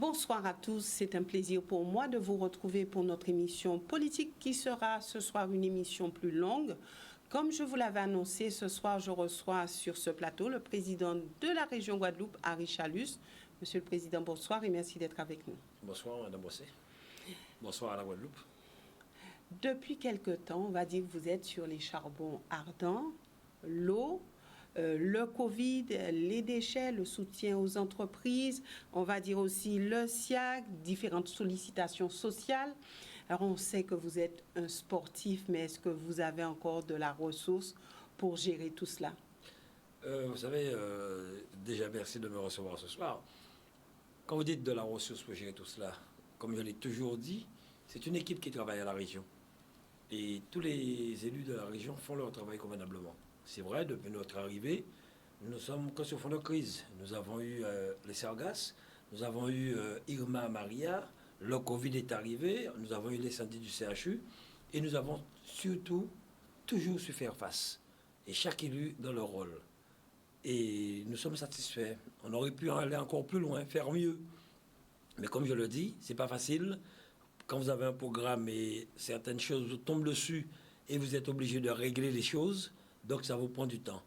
Bonsoir à tous, c'est un plaisir pour moi de vous retrouver pour notre émission politique qui sera ce soir une émission plus longue. Comme je vous l'avais annoncé, ce soir je reçois sur ce plateau le président de la région Guadeloupe, Harry Chalus. Monsieur le Président, bonsoir et merci d'être avec nous. Bonsoir Madame Bossé. Bonsoir à la Guadeloupe. Depuis quelque temps, on va dire que vous êtes sur les charbons ardents, l'eau, le Covid, les déchets, le soutien aux entreprises, on va dire aussi le SIAG, différentes sollicitations sociales. Alors on sait que vous êtes un sportif, mais est-ce que vous avez encore de la ressource pour gérer tout cela? Vous savez, déjà merci de me recevoir ce soir. Quand vous dites de la ressource pour gérer tout cela, comme je l'ai toujours dit, c'est une équipe qui travaille à la région. Et tous les élus de la région font leur travail convenablement. C'est vrai, depuis notre arrivée, nous sommes que sur fond de crise. Nous avons eu les sargasses, nous avons eu Irma Maria, le Covid est arrivé, nous avons eu l'incendie du CHU, et nous avons surtout toujours su faire face. Et chaque élu dans leur rôle. Et nous sommes satisfaits. On aurait pu aller encore plus loin, faire mieux. Mais comme je le dis, c'est pas facile. Quand vous avez un programme et certaines choses vous tombent dessus et vous êtes obligé de régler les choses, donc ça vous prend du temps.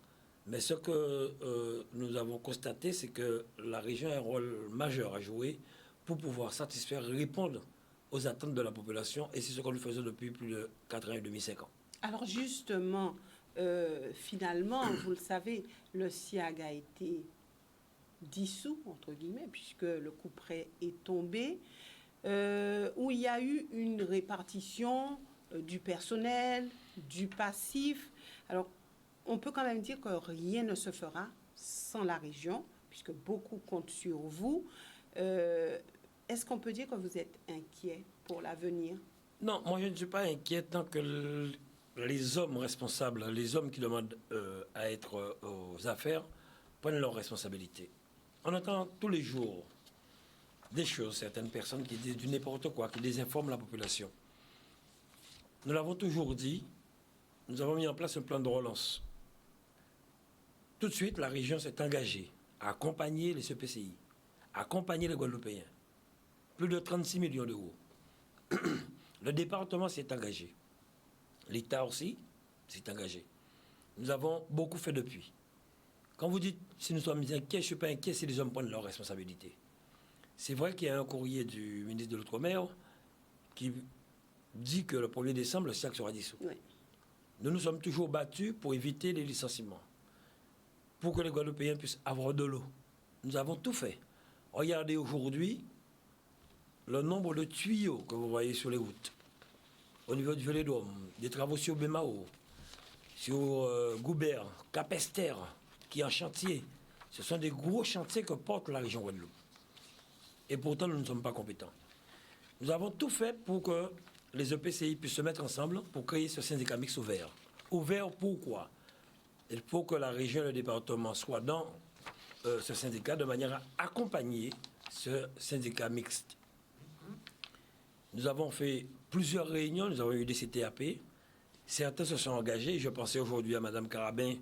Mais ce que nous avons constaté, c'est que la région a un rôle majeur à jouer pour pouvoir satisfaire, répondre aux attentes de la population. Et c'est ce que nous faisons depuis plus de 4 ans et demi, 5 ans. Alors justement, finalement, vous le savez, le SIAG a été dissous, entre guillemets, puisque le couperet est tombé, où il y a eu une répartition du personnel, du passif. Alors, on peut quand même dire que rien ne se fera sans la région, puisque beaucoup comptent sur vous. Est-ce qu'on peut dire que vous êtes inquiet pour l'avenir? Non, moi je ne suis pas inquiet tant que les hommes responsables, les hommes qui demandent à être aux affaires, prennent leurs responsabilités. On entend tous les jours des choses, certaines personnes qui disent du n'importe quoi, qui désinforment la population. Nous l'avons toujours dit, nous avons mis en place un plan de relance. Tout de suite, la région s'est engagée à accompagner les CPCI, à accompagner les Guadeloupéens. Plus de 36 millions d'euros. Le département s'est engagé. L'État aussi s'est engagé. Nous avons beaucoup fait depuis. Quand vous dites si nous sommes inquiets, je ne suis pas inquiet si les hommes prennent leurs responsabilités. C'est vrai qu'il y a un courrier du ministre de l'Outre-mer qui dit que le 1er décembre, le SIAG sera dissous. Oui. Nous nous sommes toujours battus pour éviter les licenciements, pour que les Guadeloupéens puissent avoir de l'eau. Nous avons tout fait. Regardez aujourd'hui le nombre de tuyaux que vous voyez sur les routes, au niveau du Vélodrome, des travaux sur Bémao, sur Goubert, Capester, qui est en chantier. Ce sont des gros chantiers que porte la région Guadeloupe. Et pourtant, nous ne sommes pas compétents. Nous avons tout fait pour que les EPCI puissent se mettre ensemble pour créer ce syndicat mixte ouvert. Ouvert pourquoi? Il faut que la région et le département soient dans ce syndicat de manière à accompagner ce syndicat mixte. Nous avons fait plusieurs réunions, nous avons eu des CTAP. Certains se sont engagés. Je pensais aujourd'hui à Mme Carabin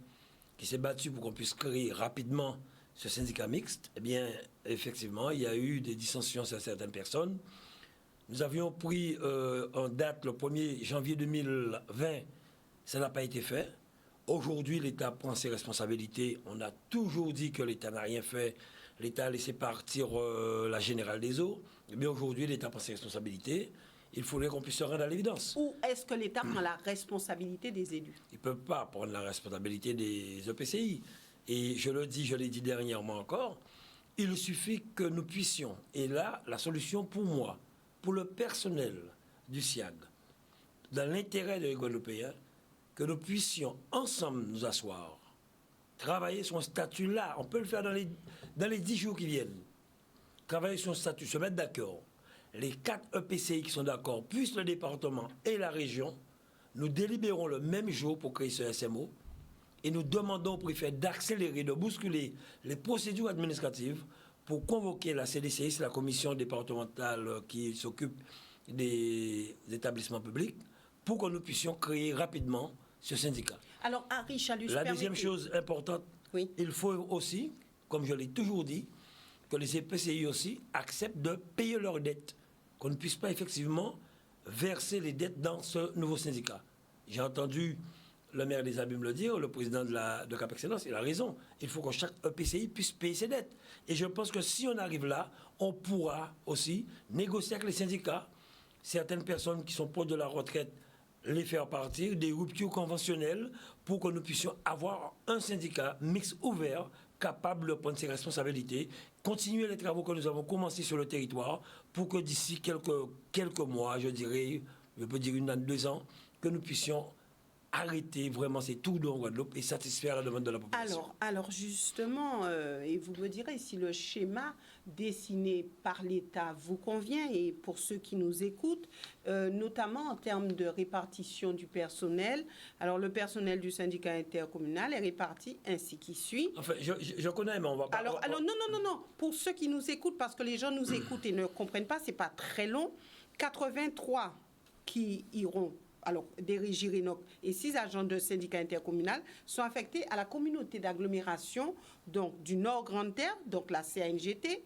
qui s'est battue pour qu'on puisse créer rapidement ce syndicat mixte. Eh bien, effectivement, il y a eu des dissensions sur certaines personnes. Nous avions pris en date le 1er janvier 2020. Ça n'a pas été fait. Aujourd'hui, l'État prend ses responsabilités. On a toujours dit que l'État n'a rien fait. L'État a laissé partir la générale des eaux. Mais aujourd'hui, l'État prend ses responsabilités. Il faudrait qu'on puisse se rendre à l'évidence. Ou est-ce que l'État prend la responsabilité des élus? Il ne peut pas prendre la responsabilité des EPCI. Et je le dis, je l'ai dit dernièrement encore, il suffit que nous puissions, et là, la solution pour moi, pour le personnel du SIAG, dans l'intérêt des Guadeloupéens, que nous puissions ensemble nous asseoir, travailler sur un statut là, on peut le faire dans les 10 jours qui viennent, travailler sur un statut, se mettre d'accord. Les 4 EPCI qui sont d'accord, plus le département et la région, nous délibérons le même jour pour créer ce SMO et nous demandons au préfet d'accélérer, de bousculer les procédures administratives pour convoquer la CDCI, c'est la commission départementale qui s'occupe des établissements publics, pour que nous puissions créer rapidement ce syndicat. Alors, Harry Chalus, la deuxième chose importante, oui. Il faut aussi, comme je l'ai toujours dit, que les EPCI aussi acceptent de payer leurs dettes, qu'on ne puisse pas effectivement verser les dettes dans ce nouveau syndicat. J'ai entendu le maire des Abîmes le dire, le président de Cap Excellence, il a raison. Il faut que chaque EPCI puisse payer ses dettes. Et je pense que si on arrive là, on pourra aussi négocier avec les syndicats, certaines personnes qui sont proches de la retraite, les faire partir, des ruptures conventionnelles, pour que nous puissions avoir un syndicat mixte ouvert, capable de prendre ses responsabilités, continuer les travaux que nous avons commencés sur le territoire, pour que d'ici quelques mois, je peux dire 1 an, 2 ans, que nous puissions arrêter vraiment ces tours de Guadeloupe et satisfaire la demande de la population. Alors justement, et vous me direz si le schéma dessiné par l'État vous convient, et pour ceux qui nous écoutent, notamment en termes de répartition du personnel. Alors le personnel du syndicat intercommunal est réparti ainsi qui suit. Enfin, je connais, mais on va pas... Alors non. Pour ceux qui nous écoutent, parce que les gens nous écoutent et ne comprennent pas, c'est pas très long. 83 qui iront... Alors, des régies Rénoc et 6 agents de syndicat intercommunal sont affectés à la communauté d'agglomération donc du Nord Grande Terre, donc la CANGT.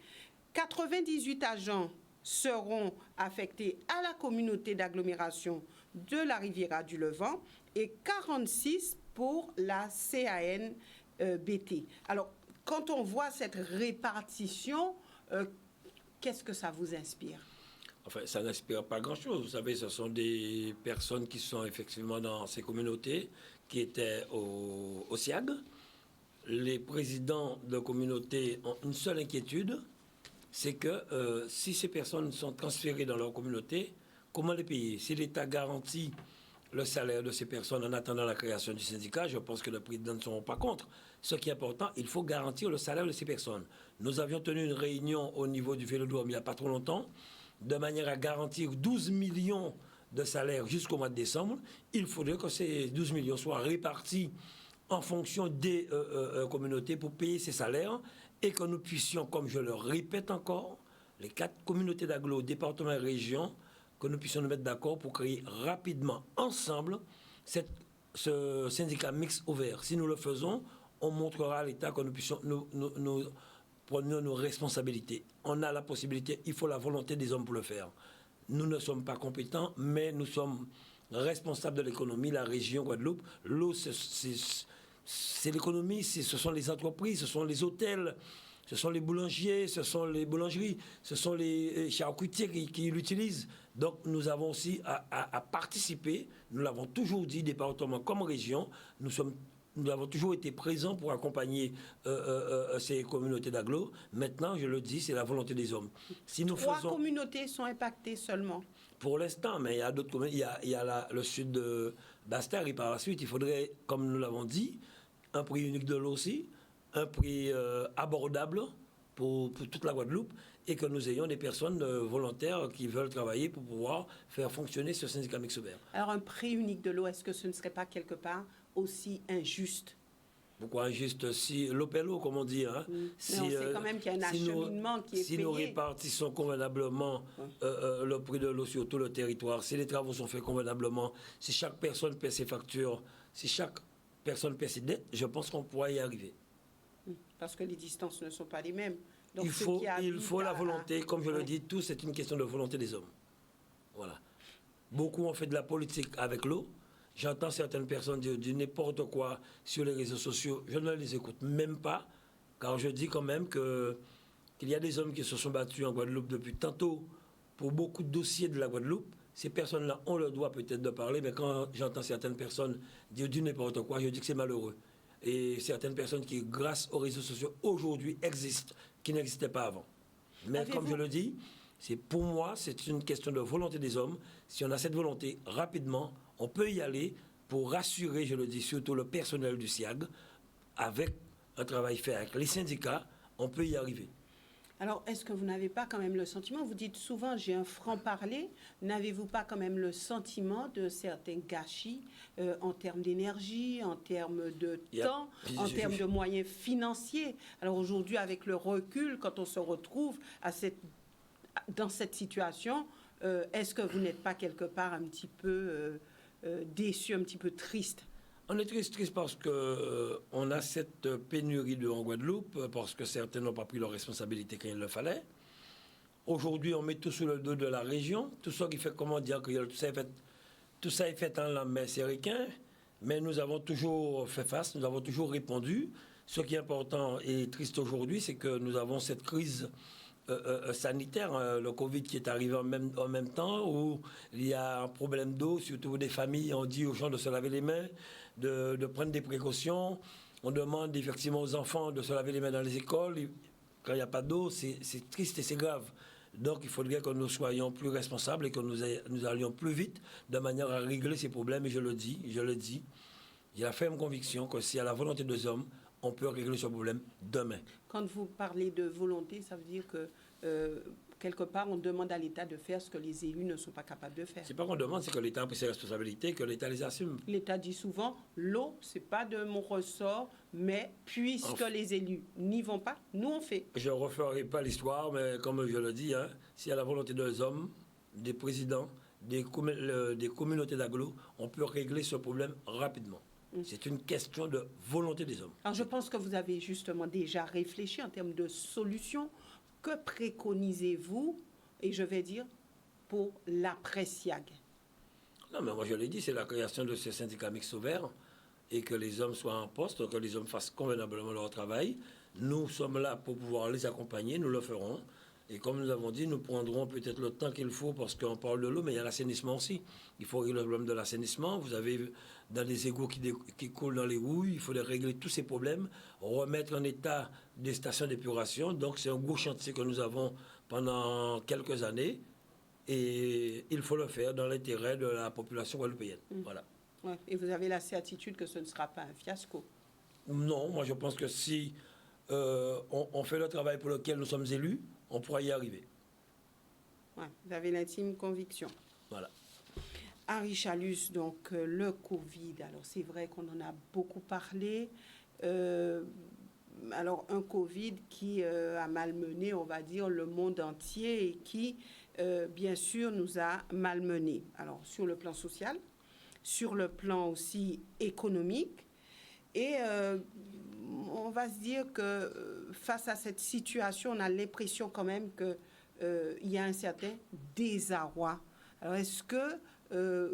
98 agents seront affectés à la communauté d'agglomération de la Riviera du Levant et 46 pour la CANBT. Alors, quand on voit cette répartition, qu'est-ce que ça vous inspire ? Enfin, ça n'inspire pas grand-chose. Vous savez, ce sont des personnes qui sont effectivement dans ces communautés, qui étaient au SIAG. Les présidents de communautés ont une seule inquiétude, c'est que si ces personnes sont transférées dans leur communauté, comment les payer? Si l'État garantit le salaire de ces personnes en attendant la création du syndicat, je pense que les présidents ne seront pas contre. Ce qui est important, il faut garantir le salaire de ces personnes. Nous avions tenu une réunion au niveau du Vélodrome il n'y a pas trop longtemps, de manière à garantir 12 millions de salaires jusqu'au mois de décembre. Il faudrait que ces 12 millions soient répartis en fonction des communautés pour payer ces salaires et que nous puissions, comme je le répète encore, les 4 communautés d'agglo, départements et régions, que nous puissions nous mettre d'accord pour créer rapidement ensemble ce syndicat mixte ouvert. Si nous le faisons, on montrera à l'État que nous puissions nous prenons nos responsabilités. On a la possibilité, il faut la volonté des hommes pour le faire. Nous ne sommes pas compétents, mais nous sommes responsables de l'économie, la région Guadeloupe. L'eau, c'est l'économie, ce sont les entreprises, ce sont les hôtels, ce sont les boulangers, ce sont les boulangeries, ce sont les charcutiers qui l'utilisent. Donc nous avons aussi à participer, nous l'avons toujours dit, département comme région, nous avons toujours été présents pour accompagner ces communautés d'agglo. Maintenant, je le dis, c'est la volonté des hommes. Si nous 3 communautés sont impactées seulement. Pour l'instant, mais il y a d'autres communautés. Il y a le sud d'Astère et par la suite, il faudrait, comme nous l'avons dit, un prix unique de l'eau aussi, un prix abordable pour toute la Guadeloupe et que nous ayons des personnes volontaires qui veulent travailler pour pouvoir faire fonctionner ce syndicat mixte ouvert. Alors, un prix unique de l'eau, est-ce que ce ne serait pas quelque part aussi injuste? Pourquoi injuste? Si l'eau, comme on dit, hein, si, on sait quand même qu'il y a un acheminement qui est payé. Si nous répartissons convenablement le prix de l'eau sur tout le territoire, si les travaux sont faits convenablement, si chaque personne paie ses factures, si chaque personne paie ses dettes, je pense qu'on pourra y arriver. Parce que les distances ne sont pas les mêmes. Donc, il faut la volonté, comme je le dis, tout c'est une question de volonté des hommes. Voilà. Beaucoup ont fait de la politique avec l'eau. J'entends certaines personnes dire n'importe quoi sur les réseaux sociaux. Je ne les écoute même pas, car je dis quand même qu'il y a des hommes qui se sont battus en Guadeloupe depuis tantôt pour beaucoup de dossiers de la Guadeloupe. Ces personnes-là ont le droit peut-être de parler, mais quand j'entends certaines personnes dire du n'importe quoi, je dis que c'est malheureux. Et certaines personnes qui, grâce aux réseaux sociaux, aujourd'hui existent, qui n'existaient pas avant. Mais comme je le dis, pour moi, c'est une question de volonté des hommes. Si on a cette volonté, rapidement, on peut y aller pour rassurer, je le dis, surtout le personnel du SIAG, avec un travail fait avec les syndicats, on peut y arriver. Alors, est-ce que vous n'avez pas quand même le sentiment, vous dites souvent j'ai un franc-parler, n'avez-vous pas quand même le sentiment de certains gâchis en termes d'énergie, en termes de temps, en termes de moyens financiers? Alors aujourd'hui, avec le recul, quand on se retrouve dans cette situation, est-ce que vous n'êtes pas quelque part un petit peu déçu, un petit peu triste? On est triste parce que on a cette pénurie en Guadeloupe, parce que certains n'ont pas pris leurs responsabilités quand il le fallait. Aujourd'hui, on met tout sous le dos de la région. Tout ça qui fait, comment dire, que tout ça est fait en lame, c'est ricain. Mais nous avons toujours fait face, nous avons toujours répondu. Ce qui est important et triste aujourd'hui, c'est que nous avons cette crise sanitaire, le Covid qui est arrivé en même temps, où il y a un problème d'eau, surtout des familles. On dit aux gens de se laver les mains, de prendre des précautions. On demande effectivement aux enfants de se laver les mains dans les écoles. Quand il n'y a pas d'eau, c'est triste et c'est grave. Donc il faudrait que nous soyons plus responsables et que nous allions plus vite de manière à régler ces problèmes. Et je le dis, j'ai la ferme conviction que si à la volonté des hommes, on peut régler ce problème demain. Quand vous parlez de volonté, ça veut dire que quelque part, on demande à l'État de faire ce que les élus ne sont pas capables de faire. C'est pas qu'on demande, c'est que l'État a pris ses responsabilités, que l'État les assume. L'État dit souvent, l'eau, c'est pas de mon ressort, mais puisque les élus n'y vont pas, nous on fait. Je ne referai pas l'histoire, mais comme je le dis, hein, si à la volonté des hommes, des présidents, des communautés d'agglo, on peut régler ce problème rapidement. C'est une question de volonté des hommes. Alors je pense que vous avez justement déjà réfléchi en termes de solutions. Que préconisez-vous, et je vais dire, pour l'après-SIAG? Non, mais moi je l'ai dit, c'est la création de ces syndicats mixtes ouverts et que les hommes soient en poste, que les hommes fassent convenablement leur travail. Nous sommes là pour pouvoir les accompagner, nous le ferons. Et comme nous avons dit, nous prendrons peut-être le temps qu'il faut parce qu'on parle de l'eau, mais il y a l'assainissement aussi. Il faut régler le problème de l'assainissement. Vous avez dans les égouts qui coulent dans les rouilles, il faut régler tous ces problèmes, remettre en état des stations d'épuration. Donc c'est un gros chantier que nous avons pendant quelques années et il faut le faire dans l'intérêt de la population guadeloupéenne. Voilà. Ouais. Et vous avez la certitude que ce ne sera pas un fiasco? Non, moi je pense que si on fait le travail pour lequel nous sommes élus, on pourra y arriver. Ouais, vous avez l'intime conviction. Voilà. Henri Chalus, donc le Covid, alors c'est vrai qu'on en a beaucoup parlé. Alors un Covid qui a malmené, on va dire, le monde entier et qui, bien sûr, nous a malmenés. Alors sur le plan social, sur le plan aussi économique. Et on va se dire que face à cette situation, on a l'impression quand même qu'il y a un certain désarroi. Alors est-ce que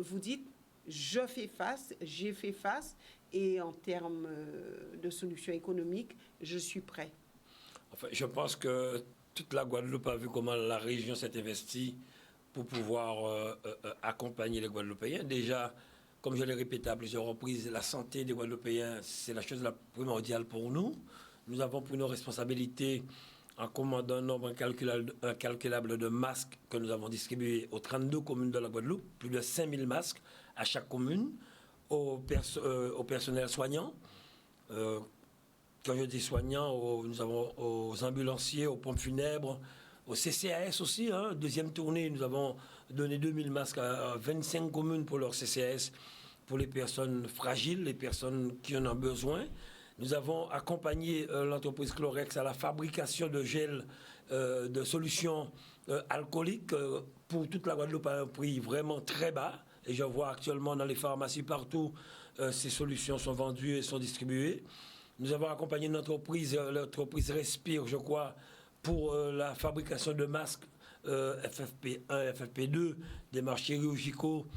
vous dites, je fais face, j'ai fait face, et en termes de solutions économiques, je suis prêt? Enfin, je pense que toute la Guadeloupe a vu comment la région s'est investie pour pouvoir accompagner les Guadeloupéens. Déjà, comme je l'ai répété à plusieurs reprises, la santé des Guadeloupéens, c'est la chose la primordiale pour nous. Nous avons pris nos responsabilités en commandant un nombre incalculable de masques que nous avons distribués aux 32 communes de la Guadeloupe, plus de 5000 masques à chaque commune, au personnel soignant. Quand je dis soignant, nous avons aux ambulanciers, aux pompes funèbres, au CCAS aussi. Hein. Deuxième tournée, nous avons donné 2000 masques à 25 communes pour leur CCAS, pour les personnes fragiles, les personnes qui en ont besoin. Nous avons accompagné l'entreprise Chlorex à la fabrication de gel, de solutions alcooliques pour toute la Guadeloupe à un prix vraiment très bas. Et je vois actuellement dans les pharmacies partout, ces solutions sont vendues et sont distribuées. Nous avons accompagné l'entreprise Respire, je crois, pour la fabrication de masques FFP1, FFP2, des masques chirurgicaux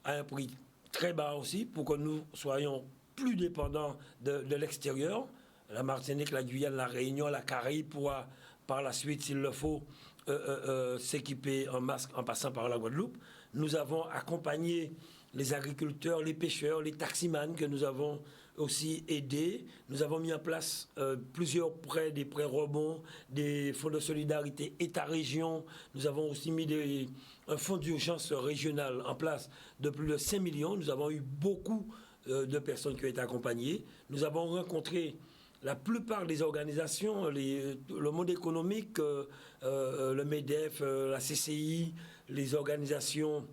à un prix très bas aussi, pour que nous soyons plus dépendants de l'extérieur. La Martinique, la Guyane, la Réunion, la Caraïbe pourra par la suite, s'il le faut, s'équiper en masque en passant par la Guadeloupe. Nous avons accompagné les agriculteurs, les pêcheurs, les taximans que nous avons aussi aidés. Nous avons mis en place plusieurs prêts, des prêts rebonds, des fonds de solidarité État-région. Nous avons aussi mis un fonds d'urgence régional en place de plus de 5 millions. Nous avons eu beaucoup de personnes qui ont été accompagnées. Nous avons rencontré la plupart des organisations, le monde économique, le MEDEF, la CCI, les organisations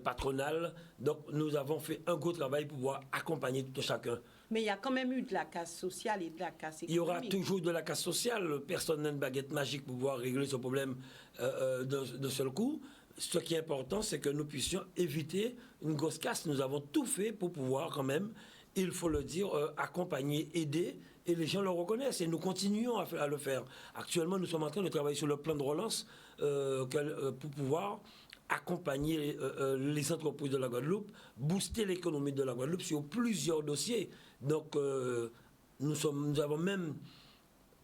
patronales. Donc nous avons fait un gros travail pour pouvoir accompagner tout chacun. Mais il y a quand même eu de la casse sociale et de la casse économique. Il y aura toujours de la casse sociale. Personne n'a une baguette magique pour pouvoir régler ce problème d'un seul coup. Ce qui est important, c'est que nous puissions éviter une grosse casse. Nous avons tout fait pour pouvoir quand même il faut le dire, accompagner, aider, et les gens le reconnaissent, et nous continuons à le faire. Actuellement, nous sommes en train de travailler sur le plan de relance pour pouvoir accompagner les entreprises de la Guadeloupe, booster l'économie de la Guadeloupe sur plusieurs dossiers. Donc, nous avons même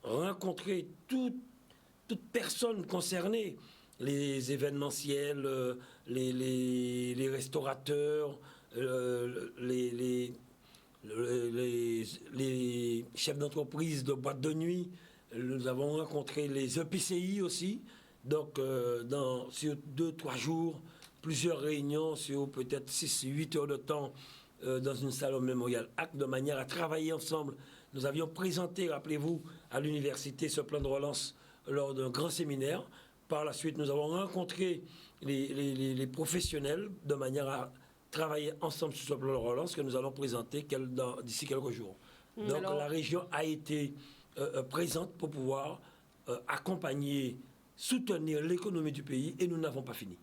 rencontré toute personne concernée, les événementiels, les restaurateurs, les chefs d'entreprise de boîtes de nuit. Nous avons rencontré les EPCI aussi. Donc, sur 2-3 jours, plusieurs réunions sur peut-être 6-8 heures de temps dans une salle au Mémorial Act, de manière à travailler ensemble. Nous avions présenté, rappelez-vous, à l'université ce plan de relance lors d'un grand séminaire. Par la suite, nous avons rencontré les professionnels de manière à travailler ensemble sur ce plan de relance que nous allons présenter d'ici quelques jours. Donc, alors, la région a été présente pour pouvoir accompagner, soutenir l'économie du pays, et nous n'avons pas fini.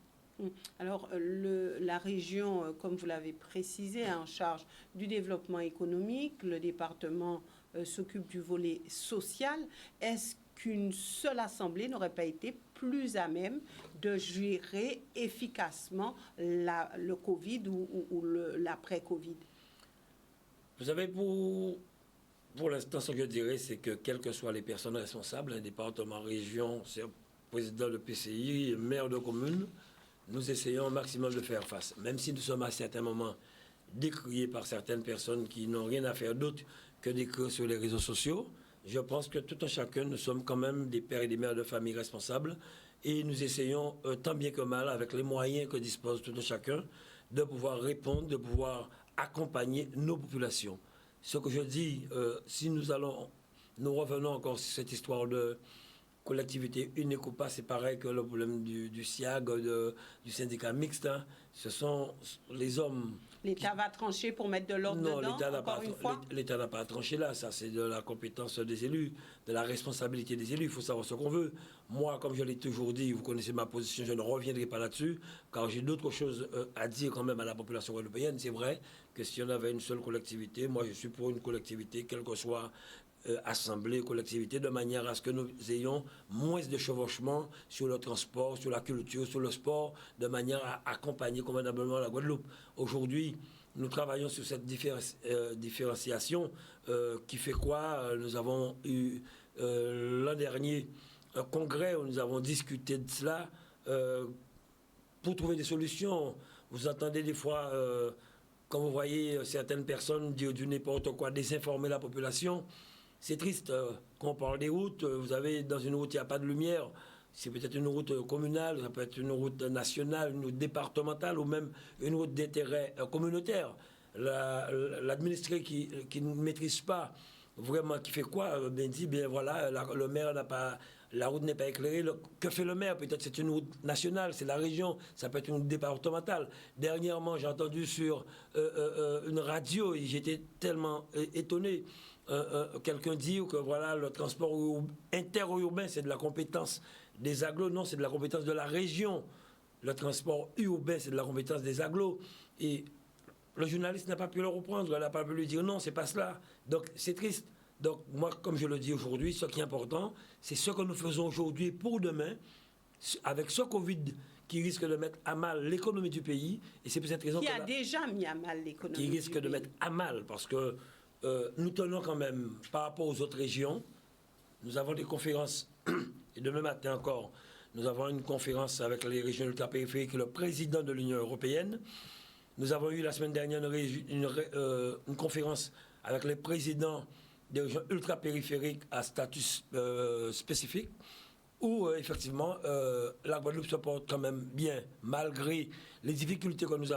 Alors, la région, comme vous l'avez précisé, est en charge du développement économique. Le département s'occupe du volet social. Est-ce qu'une seule assemblée n'aurait pas été plus à même de gérer efficacement le Covid ou l'après-Covid? Vous savez, pour l'instant, ce que je dirais, c'est que quelles que soient les personnes responsables, un département, région, président de PCI, maire de commune, nous essayons au maximum de faire face. Même si nous sommes à certains moments décriés par certaines personnes qui n'ont rien à faire d'autre que d'écrire sur les réseaux sociaux, je pense que tout un chacun, nous sommes quand même des pères et des mères de famille responsables, et nous essayons tant bien que mal, avec les moyens que dispose tout un chacun, de pouvoir répondre, de pouvoir accompagner nos populations. Ce que je dis, si nous revenons encore sur cette histoire de collectivité unique ou pas, c'est pareil que le problème du SIAG, du syndicat mixte. Hein. Ce sont les hommes. L'État va trancher pour mettre de l'ordre dedans, l'État n'a pas tranché là. Ça, c'est de la compétence des élus, de la responsabilité des élus. Il faut savoir ce qu'on veut. Moi, comme je l'ai toujours dit, vous connaissez ma position, je ne reviendrai pas là-dessus, car j'ai d'autres choses à dire quand même à la population guadeloupéenne. C'est vrai que si on avait une seule collectivité, moi, je suis pour une collectivité, quelle que soit assemblée, collectivité, de manière à ce que nous ayons moins de chevauchements sur le transport, sur la culture, sur le sport, de manière à accompagner convenablement la Guadeloupe. Aujourd'hui, nous travaillons sur cette différenciation qui fait quoi? Nous avons eu l'an dernier un congrès où nous avons discuté de cela pour trouver des solutions. Vous entendez des fois, quand vous voyez certaines personnes dire du n'importe quoi, désinformer la population. C'est triste. Quand on parle des routes, vous avez dans une route, il n'y a pas de lumière. C'est peut-être une route communale, ça peut être une route nationale, une route départementale ou même une route d'intérêt communautaire. L'administré qui ne maîtrise pas vraiment, qui fait quoi, dit, bien voilà, le maire n'a pas, la route n'est pas éclairée. Que fait le maire? Peut-être c'est une route nationale, c'est la région, ça peut être une route départementale. Dernièrement, j'ai entendu sur une radio, et j'étais tellement étonné, quelqu'un dit que voilà, le transport interurbain, c'est de la compétence des agglos. Non, c'est de la compétence de la région. Le transport urbain, c'est de la compétence des agglos. Et le journaliste n'a pas pu le reprendre, il n'a pas pu lui dire non, c'est pas cela. Donc c'est triste. Donc moi, comme je le dis aujourd'hui, ce qui est important, c'est ce que nous faisons aujourd'hui pour demain, avec ce Covid qui risque de mettre à mal l'économie du pays. Et c'est pour cette raison qui a déjà mis à mal l'économie qui risque de mettre à mal, parce que nous tenons quand même, par rapport aux autres régions, nous avons des conférences, et demain matin encore, nous avons une conférence avec les régions ultrapériphériques et le président de l'Union européenne. Nous avons eu la semaine dernière une conférence avec les présidents des régions ultrapériphériques à statut spécifique, où effectivement la Guadeloupe se porte quand même bien, malgré les difficultés que nous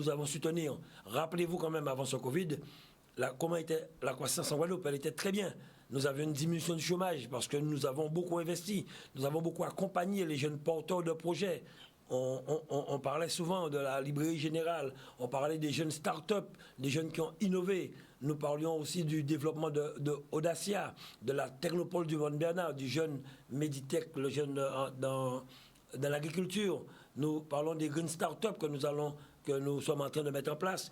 avons su tenir. Rappelez-vous quand même, avant ce Covid, comment était la croissance en Guadeloupe? Elle était très bien. Nous avions une diminution du chômage parce que nous avons beaucoup investi. Nous avons beaucoup accompagné les jeunes porteurs de projets. On parlait souvent de la librairie générale. On parlait des jeunes start-up, des jeunes qui ont innové. Nous parlions aussi du développement de Audacia, de la Technopole du Monde Bernard, du jeune Meditech, le jeune dans l'agriculture. Nous parlons des green start-up que nous sommes en train de mettre en place.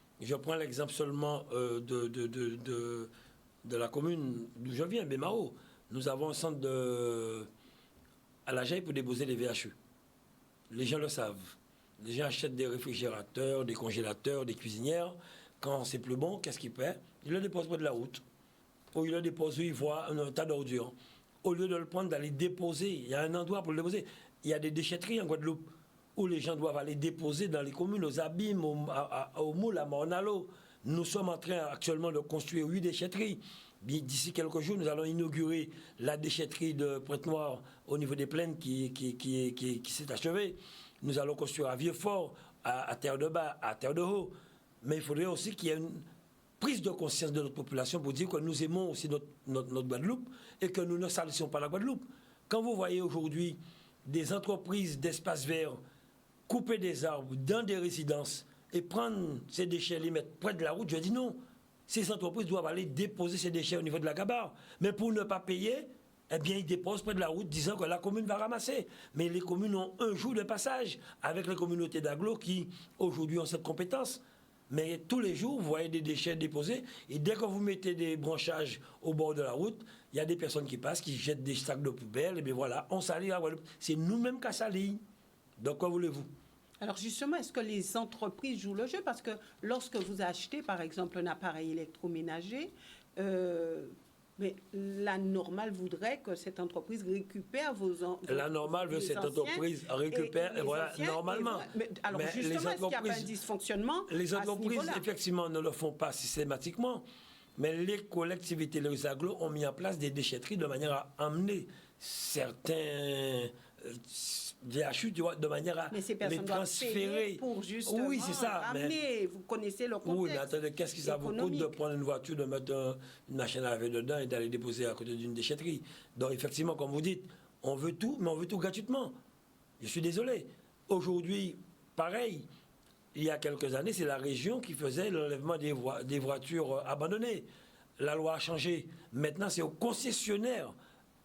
Je prends l'exemple seulement de la commune d'où je viens, Bémao. Nous avons un centre à la Jaille pour déposer les VHU. Les gens le savent. Les gens achètent des réfrigérateurs, des congélateurs, des cuisinières. Quand c'est plus bon, qu'est-ce qu'ils paient? Ils le déposent près de la route. Ou ils le déposent où ils voient un tas d'ordures. Au lieu de le prendre, d'aller déposer, il y a un endroit pour le déposer. Il y a des déchetteries en Guadeloupe où les gens doivent aller déposer dans les communes, aux Abîmes, au Moule, à Mornalo. Nous sommes en train actuellement de construire 8 déchetteries. D'ici quelques jours, nous allons inaugurer la déchetterie de Pointe-Noire au niveau des plaines qui s'est achevée. Nous allons construire à Vieux-Fort, à Terre-de-Bas, à Terre-de-Haut. Mais il faudrait aussi qu'il y ait une prise de conscience de notre population pour dire que nous aimons aussi notre Guadeloupe et que nous ne salissons pas la Guadeloupe. Quand vous voyez aujourd'hui des entreprises d'espaces verts couper des arbres dans des résidences et prendre ces déchets, les mettre près de la route, je dis non. Ces entreprises doivent aller déposer ces déchets au niveau de la gabarre. Mais pour ne pas payer, eh bien, ils déposent près de la route disant que la commune va ramasser. Mais les communes ont un jour de passage avec les communautés d'agglo qui, aujourd'hui, ont cette compétence. Mais tous les jours, vous voyez des déchets déposés. Et dès que vous mettez des branchages au bord de la route, il y a des personnes qui passent, qui jettent des sacs de poubelle. Et bien voilà, on salit la Guadeloupe. C'est nous-mêmes qui salit. Donc, quoi voulez-vous? Alors justement, est-ce que les entreprises jouent le jeu? Parce que lorsque vous achetez, par exemple, un appareil électroménager, mais la normale voudrait que cette entreprise récupère La normale veut que cette entreprise récupère, et voilà, normalement. Alors justement, est-ce qu'il n'y a pas un dysfonctionnement? Les entreprises, effectivement, ne le font pas systématiquement, mais les collectivités, les agglos ont mis en place des déchetteries de manière à amener certains VHU, tu vois, de manière à les transférer. Pour justement oui, c'est ça. Ramener, vous connaissez le contexte. Oui, mais attendez, qu'est-ce que ça vous coûte de prendre une voiture, de mettre une machine à laver dedans et d'aller déposer à côté d'une déchetterie? Donc, effectivement, comme vous dites, on veut tout, mais on veut tout gratuitement. Je suis désolé. Aujourd'hui, pareil, il y a quelques années, c'est la région qui faisait l'enlèvement des voitures abandonnées. La loi a changé. Maintenant, c'est aux concessionnaires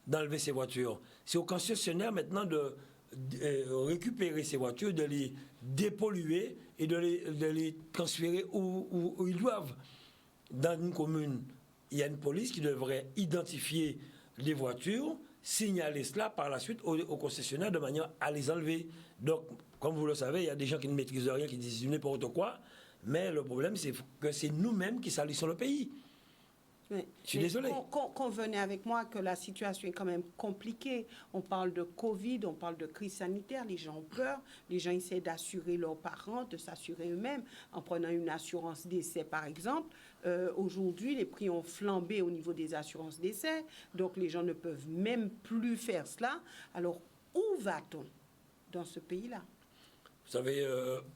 d'enlever ces voitures. C'est aux concessionnaires maintenant de récupérer ces voitures, de les dépolluer et de les transférer où ils doivent. Dans une commune, il y a une police qui devrait identifier les voitures, signaler cela par la suite aux concessionnaires de manière à les enlever. Donc, comme vous le savez, il y a des gens qui ne maîtrisent rien, qui disent n'importe quoi, mais le problème, c'est que c'est nous-mêmes qui salissons le pays. Oui. Je suis désolé. Convenez avec moi que la situation est quand même compliquée. On parle de Covid, on parle de crise sanitaire, les gens ont peur, les gens essaient d'assurer leurs parents, de s'assurer eux-mêmes en prenant une assurance décès par exemple. Aujourd'hui, les prix ont flambé au niveau des assurances décès, donc les gens ne peuvent même plus faire cela. Alors, où va-t-on dans ce pays-là? Vous savez,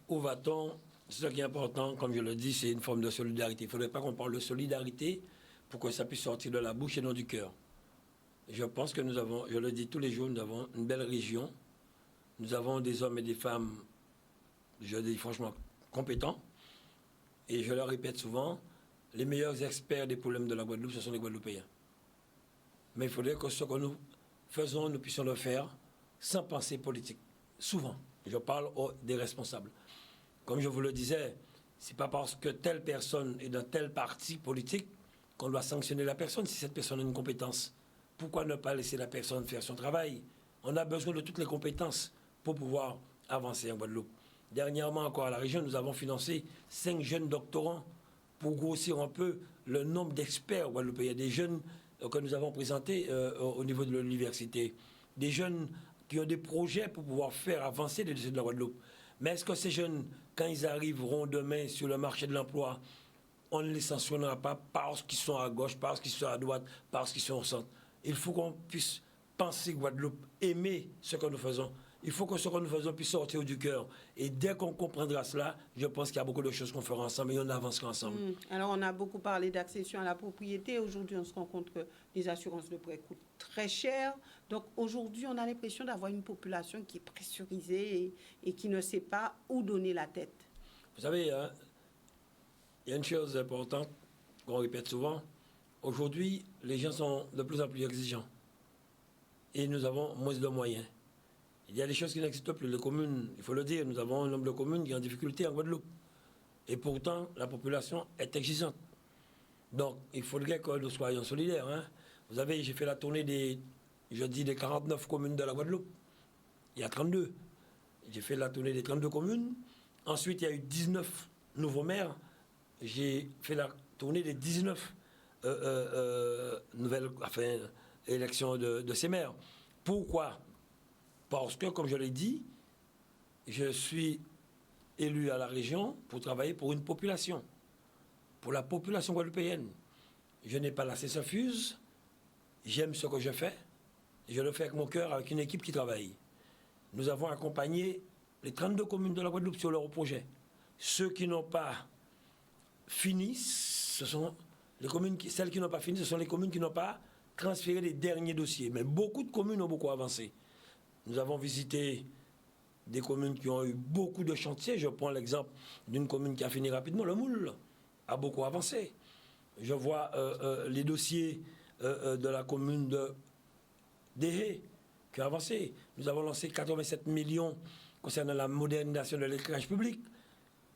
où va-t-on? C'est ce qui est important, comme je le dis, c'est une forme de solidarité. Il ne faudrait pas qu'on parle de solidarité pour que ça puisse sortir de la bouche et non du cœur. Je pense que nous avons, je le dis tous les jours, nous avons une belle région. Nous avons des hommes et des femmes, je dis franchement, compétents. Et je le répète souvent, les meilleurs experts des problèmes de la Guadeloupe, ce sont les Guadeloupéens. Mais il faudrait que ce que nous faisons, nous puissions le faire sans pensée politique. Souvent, je parle des responsables. Comme je vous le disais, ce n'est pas parce que telle personne est dans tel parti politique qu'on doit sanctionner la personne si cette personne a une compétence. Pourquoi ne pas laisser la personne faire son travail? On a besoin de toutes les compétences pour pouvoir avancer en Guadeloupe. Dernièrement, encore à la région, nous avons financé 5 jeunes doctorants pour grossir un peu le nombre d'experts au Guadeloupe. Il y a des jeunes que nous avons présentés au niveau de l'université. Des jeunes qui ont des projets pour pouvoir faire avancer les dossiers de la Guadeloupe. Mais est-ce que ces jeunes, quand ils arriveront demain sur le marché de l'emploi, on ne les sanctionnera pas parce qu'ils sont à gauche, parce qu'ils sont à droite, parce qu'ils sont au centre? Il faut qu'on puisse penser Guadeloupe, aimer ce que nous faisons. Il faut que ce que nous faisons puisse sortir du cœur. Et dès qu'on comprendra cela, je pense qu'il y a beaucoup de choses qu'on fera ensemble et on avancera ensemble. Alors, on a beaucoup parlé d'accession à la propriété. Aujourd'hui, on se rend compte que les assurances de prêt coûtent très cher. Donc, aujourd'hui, on a l'impression d'avoir une population qui est pressurisée et qui ne sait pas où donner la tête. Vous savez, hein, il y a une chose importante qu'on répète souvent. Aujourd'hui, les gens sont de plus en plus exigeants. Et nous avons moins de moyens. Il y a des choses qui n'existent plus. Les communes, il faut le dire, nous avons un nombre de communes qui sont en difficulté en Guadeloupe. Et pourtant, la population est exigeante. Donc, il faudrait que nous soyons solidaires. Hein. Vous savez, j'ai fait la tournée des 49 communes de la Guadeloupe. Il y a 32. J'ai fait la tournée des 32 communes. Ensuite, il y a eu 19 nouveaux maires. J'ai fait la tournée des 19 élections de ces maires. Pourquoi? Parce que, comme je l'ai dit, je suis élu à la région pour travailler pour une population, pour la population guadeloupéenne. Je n'ai pas la cessefuse, j'aime ce que je fais, je le fais avec mon cœur, avec une équipe qui travaille. Nous avons accompagné les 32 communes de la Guadeloupe sur leur projet. Ceux qui n'ont pas fini, ce sont les communes celles qui n'ont pas fini, ce sont les communes qui n'ont pas transféré les derniers dossiers. Mais beaucoup de communes ont beaucoup avancé. Nous avons visité des communes qui ont eu beaucoup de chantiers. Je prends l'exemple d'une commune qui a fini rapidement. Le Moule a beaucoup avancé. Je vois les dossiers de la commune de Déhé qui a avancé. Nous avons lancé 87 millions concernant la modernisation de l'éclairage public.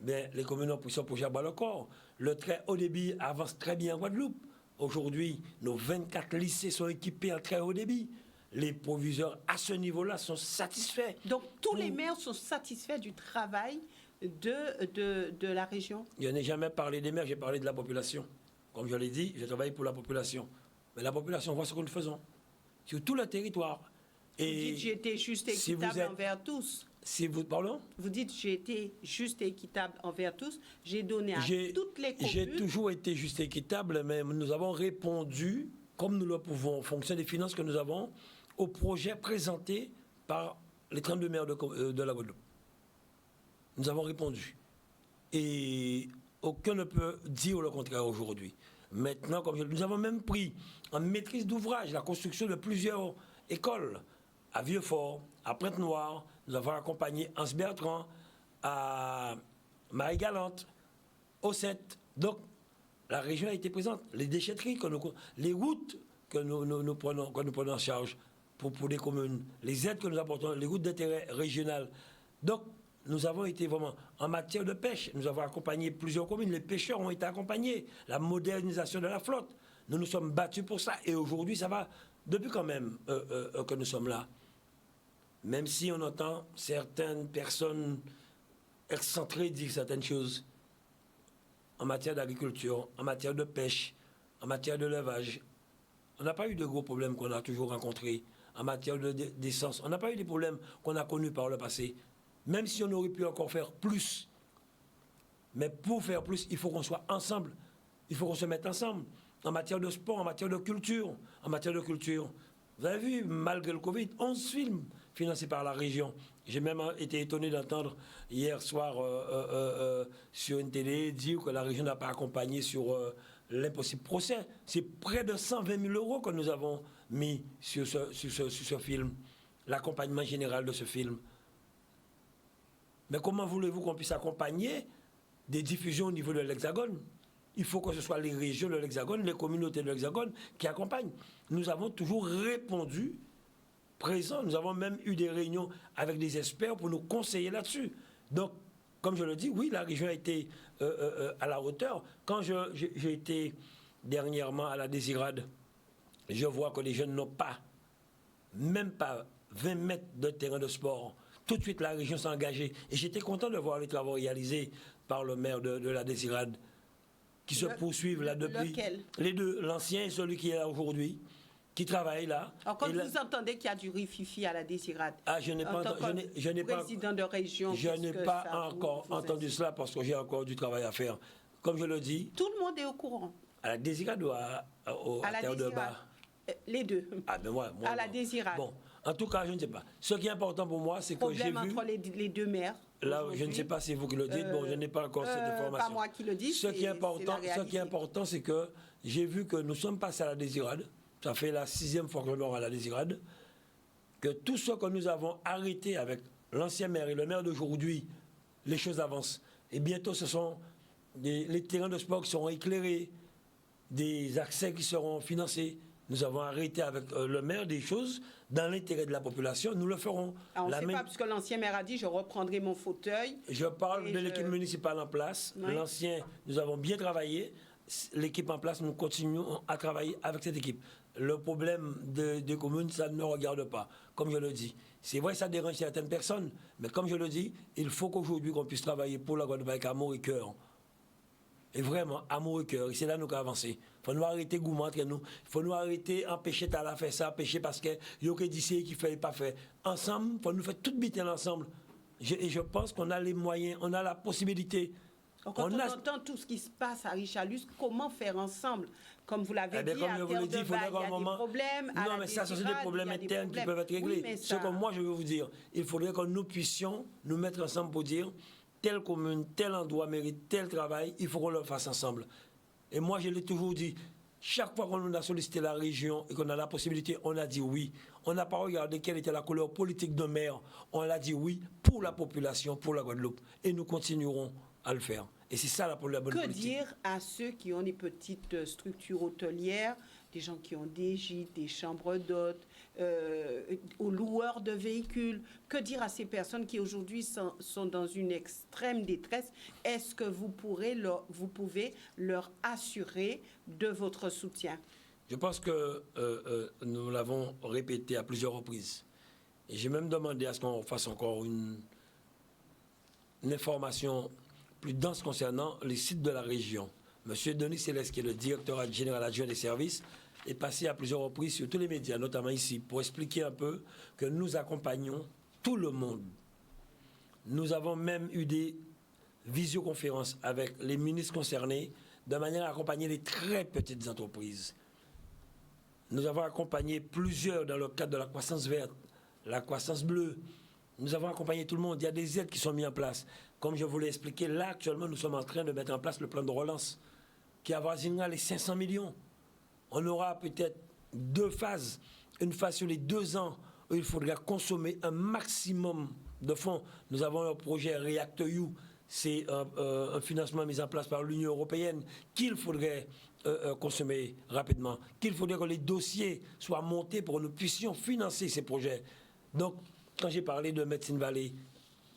Mais les communes ont pris son projet à bas le corps. Le très haut débit avance très bien en Guadeloupe. Aujourd'hui, nos 24 lycées sont équipés en très haut débit. Les proviseurs à ce niveau-là sont satisfaits. Donc tous les maires sont satisfaits du travail de la région? Je n'ai jamais parlé des maires, j'ai parlé de la population. Comme je l'ai dit, je travaille pour la population. Mais la population voit ce que nous faisons sur tout le territoire. Et vous dites j'ai été juste et équitable envers tous. Pardon? Vous dites j'ai été juste et équitable envers tous. J'ai donné à toutes les communes. J'ai toujours été juste et équitable, mais nous avons répondu, comme nous le pouvons, en fonction des finances que nous avons, au projet présenté par les 32 maires de la Guadeloupe. Nous avons répondu. Et aucun ne peut dire le contraire aujourd'hui. Maintenant, nous avons même pris en maîtrise d'ouvrage la construction de plusieurs écoles à Vieux-Fort, à Pointe-Noire. Nous avons accompagné Anse-Bertrand, à Marie-Galante, au 7. Donc, la région a été présente. Les déchetteries, les routes que nous prenons en charge pour les communes, les aides que nous apportons, les routes d'intérêt régional. Donc, nous avons été vraiment, en matière de pêche, nous avons accompagné plusieurs communes, les pêcheurs ont été accompagnés, la modernisation de la flotte. Nous nous sommes battus pour ça et aujourd'hui, ça va, depuis quand même que nous sommes là. Même si on entend certaines personnes excentrées dire certaines choses en matière d'agriculture, en matière de pêche, en matière de levage, on n'a pas eu de gros problèmes qu'on a toujours rencontrés. En matière d'essence, on n'a pas eu des problèmes qu'on a connus par le passé. Même si on aurait pu encore faire plus. Mais pour faire plus, il faut qu'on soit ensemble. Il faut qu'on se mette ensemble. En matière de sport, en matière de culture. En matière de culture. Vous avez vu, malgré le Covid, 11 films financés par la région. J'ai même été étonné d'entendre hier soir sur une télé dire que la région n'a pas accompagné sur l'impossible procès. C'est près de 120 000 € que nous avons mis sur ce film. L'accompagnement général de ce film. Mais comment voulez-vous qu'on puisse accompagner des diffusions au niveau de l'Hexagone? Il faut que ce soit les régions de l'Hexagone, les communautés de l'Hexagone qui accompagnent. Nous avons toujours répondu présent. Nous avons même eu des réunions avec des experts pour nous conseiller là-dessus. Donc, comme je le dis, oui, la région a été à la hauteur. Quand j'ai été dernièrement à la Désirade, je vois que les jeunes n'ont pas, même pas 20 mètres de terrain de sport. Tout de suite, la région s'est engagée. Et j'étais content de voir les travaux réalisés par le maire de la Désirade, qui se poursuivent là depuis. Lequel? Les deux, l'ancien et celui qui est là aujourd'hui, qui travaillent là. Alors, quand vous entendez qu'il y a du riz-fifi à la Désirade, je n'ai pas, président de région, je n'ai pas encore entendu cela parce que j'ai encore du travail à faire. Comme je le dis. Tout le monde est au courant. À la Désirade ou à Terre de Bas? Les deux. Ah ben moi à la Désirade. Bon, en tout cas, je ne sais pas. Ce qui est important pour moi, c'est que j'ai vu... Problème entre les deux maires. Là, je ne sais pas si c'est vous qui le dites. Bon, je n'ai pas encore cette information. Pas moi qui le dis. Ce qui est important, c'est que j'ai vu que nous sommes passés à la Désirade. Ça fait la 6e fois que je vais à la Désirade. Que tout ce que nous avons arrêté avec l'ancien maire et le maire d'aujourd'hui, les choses avancent. Et bientôt, ce sont les terrains de sport qui seront éclairés, des accès qui seront financés. Nous avons arrêté avec le maire des choses dans l'intérêt de la population. Nous le ferons. On ne sait pas, puisque l'ancien maire a dit, je reprendrai mon fauteuil. Je parle de l'équipe municipale en place. Oui. L'ancien, nous avons bien travaillé. L'équipe en place, nous continuons à travailler avec cette équipe. Le problème des communes, ça ne me regarde pas, comme je le dis. C'est vrai, ça dérange certaines personnes, mais comme je le dis, il faut qu'aujourd'hui qu'on puisse travailler pour la Guadeloupe avec amour et cœur. Et vraiment, amour et cœur. Et c'est là nous qu'à avancer. Il faut nous arrêter gourmand entre nous. Il faut nous arrêter, empêcher à faire ça, empêcher parce que y a que d'ici qui fait pas fait. Ensemble, il faut nous faire toute bitaine ensemble. Et je pense qu'on a les moyens, on a la possibilité. Donc, quand on entend tout ce qui se passe à Richalus, comment faire ensemble? Comme vous l'avez dit, comme à je vous l'ai dit, il faudrait qu'à un moment... des problèmes. Non, mais ça, ce sont des problèmes internes qui peuvent être réglés. Oui, ce que moi, je veux vous dire, il faudrait que nous puissions nous mettre ensemble pour dire telle commune, tel endroit mérite tel travail, il faut qu'on le fasse ensemble. Et moi, je l'ai toujours dit, chaque fois qu'on a sollicité la région et qu'on a la possibilité, on a dit oui. On n'a pas regardé quelle était la couleur politique de maire. On a dit oui pour la population, pour la Guadeloupe. Et nous continuerons à le faire. Et c'est ça la bonne politique. Que dire à ceux qui ont des petites structures hôtelières, des gens qui ont des gîtes, des chambres d'hôtes, aux loueurs de véhicules? Que dire à ces personnes qui aujourd'hui sont dans une extrême détresse? Est-ce que vous pouvez leur assurer de votre soutien? Je pense que nous l'avons répété à plusieurs reprises. Et j'ai même demandé à ce qu'on fasse encore une information plus dense concernant les sites de la région. Monsieur Denis Céleste, qui est le directeur général adjoint des services, est passé à plusieurs reprises sur tous les médias, notamment ici, pour expliquer un peu que nous accompagnons tout le monde. Nous avons même eu des visioconférences avec les ministres concernés, de manière à accompagner les très petites entreprises. Nous avons accompagné plusieurs dans le cadre de la croissance verte, la croissance bleue. Nous avons accompagné tout le monde. Il y a des aides qui sont mises en place. Comme je vous l'ai expliqué, là, actuellement, nous sommes en train de mettre en place le plan de relance qui avoisinera les 500 millions. On aura peut-être 2 phases. Une phase sur les 2 ans où il faudra consommer un maximum de fonds. Nous avons le projet REACT-EU. C'est un financement mis en place par l'Union européenne qu'il faudrait consommer rapidement. Qu'il faudrait que les dossiers soient montés pour que nous puissions financer ces projets. Donc, quand j'ai parlé de Médecine Vallée,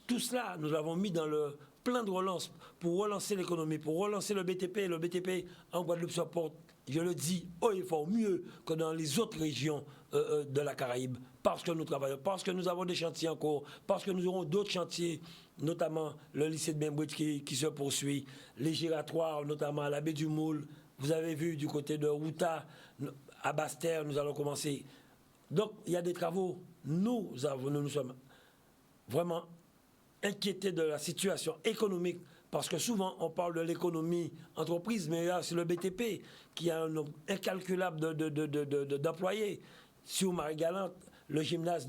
tout cela, nous l'avons mis dans le plan de relance pour relancer l'économie, pour relancer le BTP. Le BTP en Guadeloupe se porte, je le dis, haut et fort, mieux que dans les autres régions de la Caraïbe, parce que nous travaillons, parce que nous avons des chantiers en cours, parce que nous aurons d'autres chantiers, notamment le lycée de Bainbridge qui se poursuit, les giratoires, notamment à la baie du Moule. Vous avez vu du côté de Routa, à Basse-Terre, nous allons commencer. Donc, il y a des travaux. Nous sommes vraiment inquiétés de la situation économique, parce que souvent, on parle de l'économie entreprise, mais là, c'est le BTP qui a un nombre incalculable d'employés. Sur Marie-Galante, le gymnase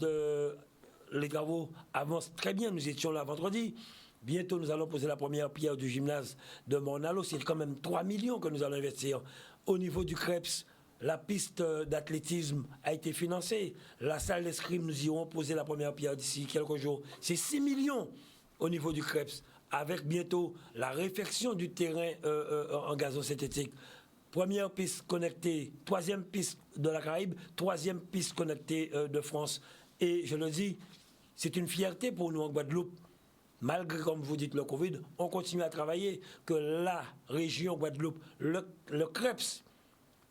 les travaux avancent très bien. Nous étions là vendredi. Bientôt, nous allons poser la première pierre du gymnase de Mornalo. C'est quand même 3 millions que nous allons investir. Au niveau du CREPS, la piste d'athlétisme a été financée. La salle d'escrime, nous irons poser la première pierre d'ici quelques jours. C'est 6 millions au niveau du CREPS, avec bientôt la réfection du terrain en gazon synthétique. Première piste connectée, 3e piste de la Caraïbe, 3e piste connectée de France. Et je le dis, c'est une fierté pour nous en Guadeloupe. Malgré, comme vous dites, le Covid, on continue à travailler, que la région Guadeloupe, le CREPS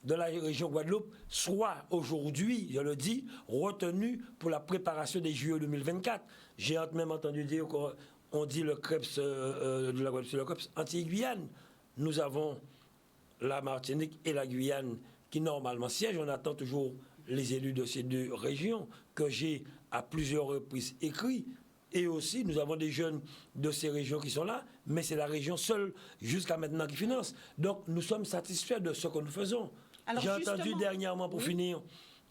de la région Guadeloupe soit aujourd'hui, je le dis, retenu pour la préparation des JO 2024. J'ai même entendu dire qu'on dit le CREPS de la Guadeloupe, le CREPS anti-Guyane. Nous avons la Martinique et la Guyane qui normalement siègent. On attend toujours les élus de ces 2 régions que j'ai à plusieurs reprises écrits. Et aussi, nous avons des jeunes de ces régions qui sont là, mais c'est la région seule jusqu'à maintenant qui finance. Donc, nous sommes satisfaits de ce que nous faisons. J'ai entendu dernièrement, pour finir,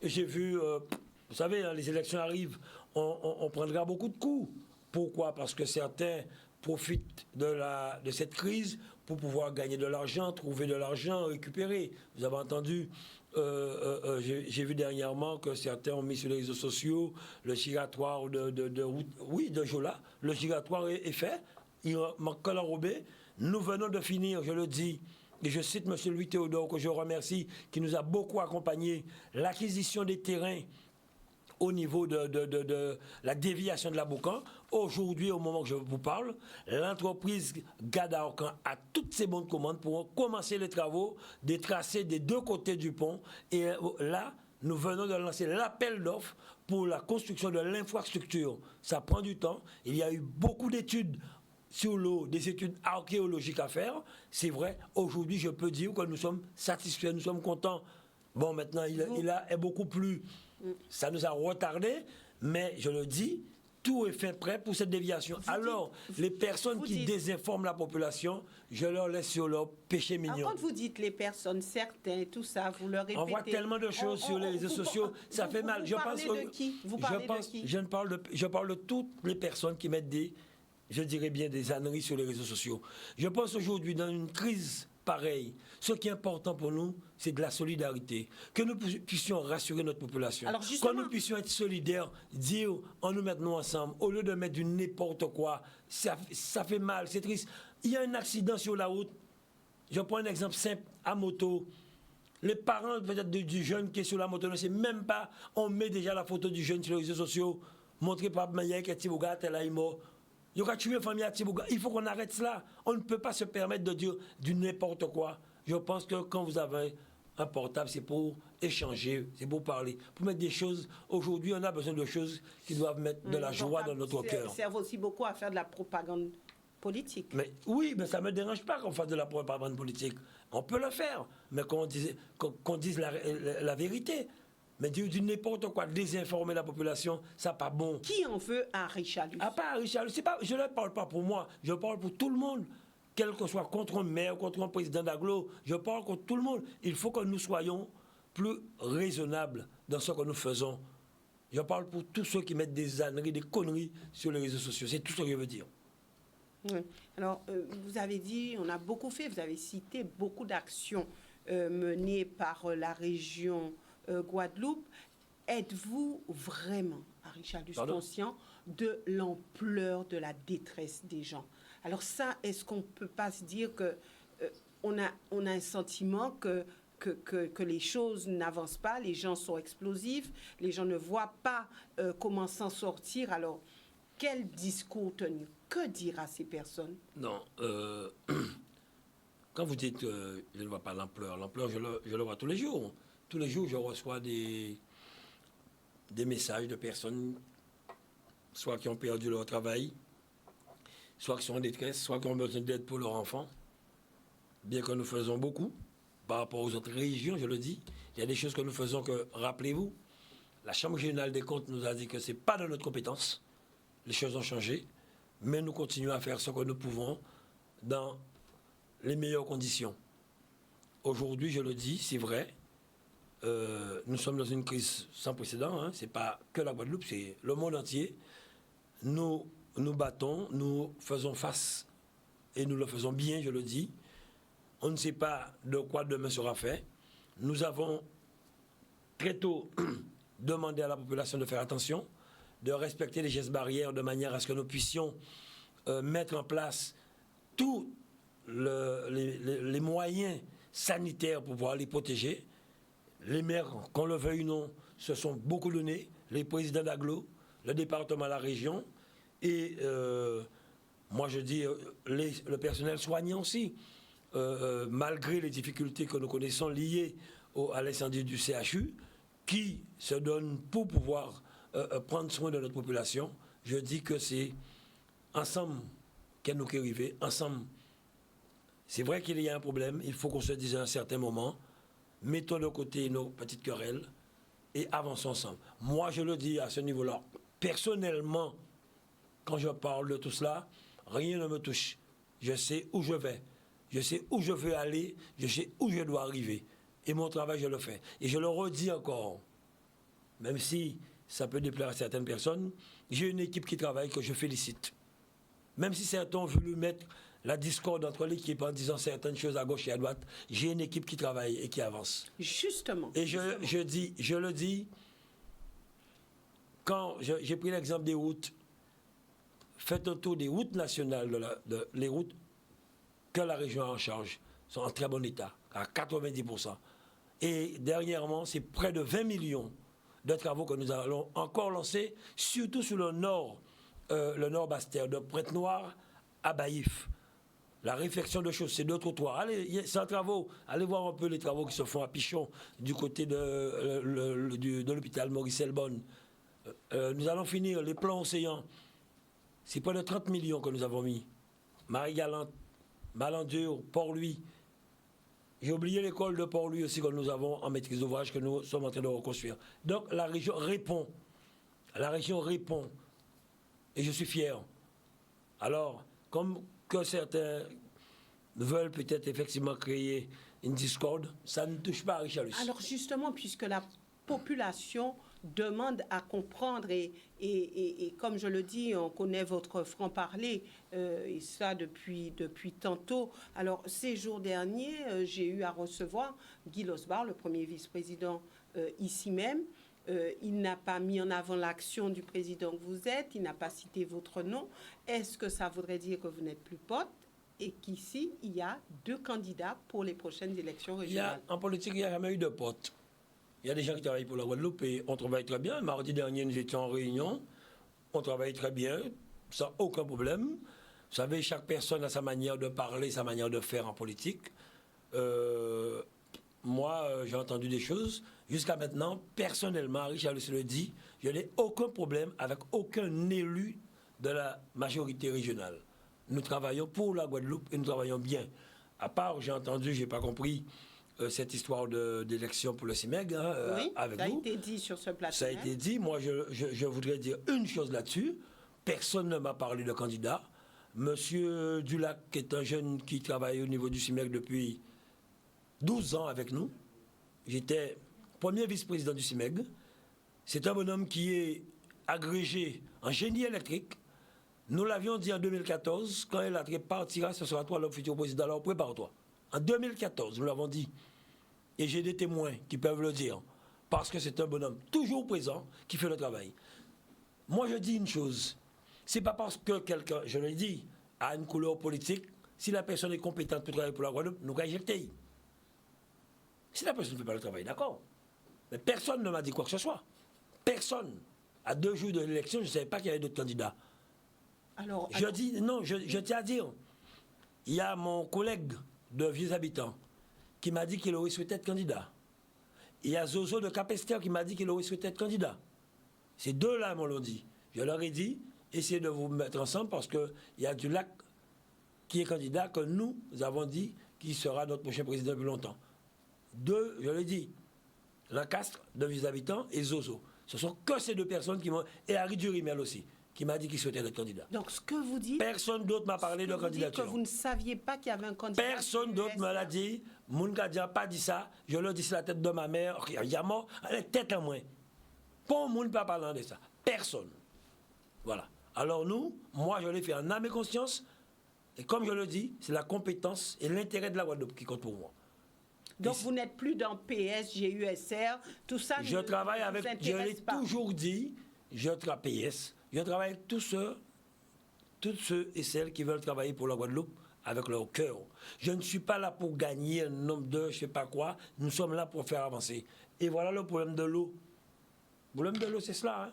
j'ai vu, vous savez, hein, les élections arrivent, on prendra beaucoup de coups. Pourquoi? Parce que certains profitent de cette crise pour pouvoir gagner de l'argent, trouver de l'argent, récupérer. Vous avez entendu, j'ai vu dernièrement que certains ont mis sur les réseaux sociaux le giratoire de Jola. Le giratoire est fait, il manque que l'enrober. Nous venons de finir, je le dis, et je cite M. Louis Théodore, que je remercie, qui nous a beaucoup accompagné, l'acquisition des terrains au niveau de la déviation de la Boucan. Aujourd'hui, au moment que je vous parle, l'entreprise Gada Orcan a toutes ses bonnes commandes pour commencer les travaux des tracés des deux côtés du pont. Et là, nous venons de lancer l'appel d'offres pour la construction de l'infrastructure. Ça prend du temps. Il y a eu beaucoup d'études sur l'eau, des études archéologiques à faire. C'est vrai, aujourd'hui, je peux dire que nous sommes satisfaits, nous sommes contents. Bon, maintenant, il est beaucoup plus... Ça nous a retardé, mais je le dis, tout est fait prêt pour cette déviation. Alors, les personnes qui désinforment la population, je leur laisse sur leur péché mignon. Alors, quand vous dites les personnes, certains, tout ça, vous leur répétez... On voit tellement de choses sur les réseaux sociaux, ça fait mal. Vous parlez de qui? Vous parlez de qui? Je parle de toutes les personnes qui mettent je dirais bien, des âneries sur les réseaux sociaux. Je pense aujourd'hui, dans une crise pareille, ce qui est important pour nous, c'est de la solidarité. Que nous puissions rassurer notre population. Alors justement, que nous puissions être solidaires, dire, on nous met nous ensemble, au lieu de mettre du n'importe quoi. Ça fait mal, c'est triste. Il y a un accident sur la route. Je prends un exemple simple, à moto. Les parents peut-être du jeune qui est sur la moto ne savent même pas. On met déjà la photo du jeune sur les réseaux sociaux. Montré par Maya qui est Tibouga, tel est mort. Il y aura tué une famille à Tibouga. Il faut qu'on arrête cela. On ne peut pas se permettre de dire du n'importe quoi. Je pense que quand vous avez un portable, c'est pour échanger, c'est pour parler, pour mettre des choses. Aujourd'hui, on a besoin de choses qui doivent mettre de la joie dans notre cœur. Ça sert aussi beaucoup à faire de la propagande politique. Mais oui, mais ça ne me dérange pas qu'on fasse de la propagande politique. On peut le faire, mais qu'on dise la vérité. Mais dire du n'importe quoi, désinformer la population, ça pas bon. Qui en veut à Richard-Luce? Ah, pas à Richard-Luce. Je ne parle pas pour moi, je parle pour tout le monde. Quel que soit contre un maire, contre un président d'agglo, je parle contre tout le monde. Il faut que nous soyons plus raisonnables dans ce que nous faisons. Je parle pour tous ceux qui mettent des âneries, des conneries sur les réseaux sociaux. C'est tout ce que je veux dire. Oui. Alors, vous avez dit, on a beaucoup fait, vous avez cité beaucoup d'actions menées par la région Guadeloupe. Êtes-vous vraiment, à Richard-Luce, conscient de l'ampleur de la détresse des gens? Alors ça, est-ce qu'on ne peut pas se dire que on a un sentiment que les choses n'avancent pas, les gens sont explosifs, les gens ne voient pas comment s'en sortir? Alors, quel discours tenir? Que dire à ces personnes? Non, quand vous dites je ne vois pas l'ampleur, je le vois tous les jours. Tous les jours, je reçois des messages de personnes, soit qui ont perdu leur travail, soit qui sont en détresse, soit qui ont besoin d'aide pour leurs enfants. Bien que nous faisons beaucoup, par rapport aux autres régions, je le dis, il y a des choses que nous faisons que, rappelez-vous, la Chambre générale des comptes nous a dit que ce n'est pas de notre compétence. Les choses ont changé, mais nous continuons à faire ce que nous pouvons dans les meilleures conditions. Aujourd'hui, je le dis, c'est vrai, nous sommes dans une crise sans précédent, hein. Ce n'est pas que la Guadeloupe, c'est le monde entier. Nous nous battons, nous faisons face, et nous le faisons bien, je le dis. On ne sait pas de quoi demain sera fait. Nous avons très tôt demandé à la population de faire attention, de respecter les gestes barrières de manière à ce que nous puissions mettre en place tous les moyens sanitaires pour pouvoir les protéger. Les maires, qu'on le veuille ou non, se sont beaucoup donnés, les présidents d'agglo, le département, la région, et moi je dis le personnel soignant aussi, malgré les difficultés que nous connaissons liées à l'incendie du CHU, qui se donnent pour pouvoir prendre soin de notre population. Je dis que c'est ensemble qu'elle nous arrive, ensemble. C'est vrai qu'il y a un problème, il faut qu'on se dise à un certain moment, mettons de côté nos petites querelles et avançons ensemble. Moi, je le dis à ce niveau-là. Personnellement, quand je parle de tout cela, rien ne me touche. Je sais où je vais. Je sais où je veux aller. Je sais où je dois arriver. Et mon travail, je le fais. Et je le redis encore. Même si ça peut déplaire à certaines personnes, j'ai une équipe qui travaille que je félicite. Même si certains ont voulu mettre la discorde entre l'équipe en disant certaines choses à gauche et à droite, j'ai une équipe qui travaille et qui avance. Justement. Et je le dis, quand j'ai pris l'exemple des routes, faites un tour des routes nationales, les routes que la région a en charge. sont en très bon état, à 90%. Et dernièrement, c'est près de 20 millions de travaux que nous allons encore lancer, surtout sur le nord Basse-Terre, de Pointe-Noire à Baïf. La réfection de chaussées, de trottoirs. Allez, c'est un travaux. Allez voir un peu les travaux qui se font à Pichon, du côté de l'hôpital Maurice-Elbonne. Nous allons finir les plans océans. C'est près de 30 millions que nous avons mis. Marie-Galante, Malandur, Port-Louis. J'ai oublié l'école de Port-Louis aussi que nous avons en maîtrise d'ouvrage que nous sommes en train de reconstruire. Donc la région répond. La région répond. Et je suis fier. Alors, comme que certains veulent peut-être effectivement créer une discorde, ça ne touche pas à Richard Luce. Alors justement, puisque la population demande à comprendre et comme je le dis, on connaît votre franc-parler et ça depuis tantôt. Alors ces jours derniers, j'ai eu à recevoir Guy Losbar, le premier vice-président ici même. Il n'a pas mis en avant l'action du président que vous êtes, il n'a pas cité votre nom. Est-ce que ça voudrait dire que vous n'êtes plus pote et qu'ici, il y a 2 candidats pour les prochaines élections régionales? En politique, il n'y a jamais eu de potes. Il y a des gens qui travaillent pour la Guadeloupe et on travaille très bien. Mardi dernier, nous étions en réunion. On travaille très bien, sans aucun problème. Vous savez, chaque personne a sa manière de parler, sa manière de faire en politique. Moi, j'ai entendu des choses. Jusqu'à maintenant, personnellement, Richard Luce le dit, je n'ai aucun problème avec aucun élu de la majorité régionale. Nous travaillons pour la Guadeloupe et nous travaillons bien. À part, j'ai entendu, je n'ai pas compris cette histoire d'élection pour le CIMEG oui, avec vous. vous. Ça a été dit sur ce plateau. Ça a été dit. Moi, je voudrais dire une chose là-dessus. Personne ne m'a parlé de candidat. Monsieur Dulac, qui est un jeune qui travaille au niveau du CIMEG depuis 12 ans avec nous. J'étais premier vice-président du CIMEG. C'est un bonhomme qui est agrégé en génie électrique. Nous l'avions dit en 2014, quand El Hatré partira, ce sera toi le futur président, alors prépare-toi. En 2014, nous l'avons dit. Et j'ai des témoins qui peuvent le dire. Parce que c'est un bonhomme toujours présent qui fait le travail. Moi, je dis une chose. C'est pas parce que quelqu'un, je l'ai dit, a une couleur politique, si la personne est compétente pour travailler pour la Guadeloupe, nous allons éjecter. Si la personne ne fait pas le travail, d'accord. Mais personne ne m'a dit quoi que ce soit. Personne. À 2 jours de l'élection, je ne savais pas qu'il y avait d'autres candidats. Alors, je tiens à dire, il y a mon collègue de Vieux Habitants qui m'a dit qu'il aurait souhaité être candidat. Il y a Zozo de Capester qui m'a dit qu'il aurait souhaité être candidat. Ces deux-là m'ont l'ont dit. Je leur ai dit, essayez de vous mettre ensemble parce qu'il y a Dulac qui est candidat que nous avons dit qu'il sera notre prochain président depuis longtemps. 2, je l'ai dit, Lancastre de Vieux Habitants et Zozo. Ce sont que ces 2 personnes qui m'ont... Et Harry Durimel aussi, qui m'a dit qu'il souhaitait être candidat. Donc, ce que vous dites... Personne d'autre m'a parlé de candidature. Que vous ne saviez pas qu'il y avait un candidat... Personne d'autre me l'a dit. Mounkadia n'a pas dit ça. Je le dis sur la tête de ma mère. Il y a mort, elle est tête en moins. Pour moun pas parlant de ça. Personne. Voilà. Alors nous, moi, je l'ai fait en âme et conscience. Et comme je le dis, c'est la compétence et l'intérêt de la Guadeloupe qui compte pour moi. Donc, vous n'êtes plus dans PS, GUSR, tout ça... Je travaille avec... Je l'ai toujours dit, je travaille PS. Je travaille avec tous ceux et celles qui veulent travailler pour la Guadeloupe avec leur cœur. Je ne suis pas là pour gagner un nombre de je ne sais pas quoi. Nous sommes là pour faire avancer. Et voilà le problème de l'eau. Le problème de l'eau, c'est cela.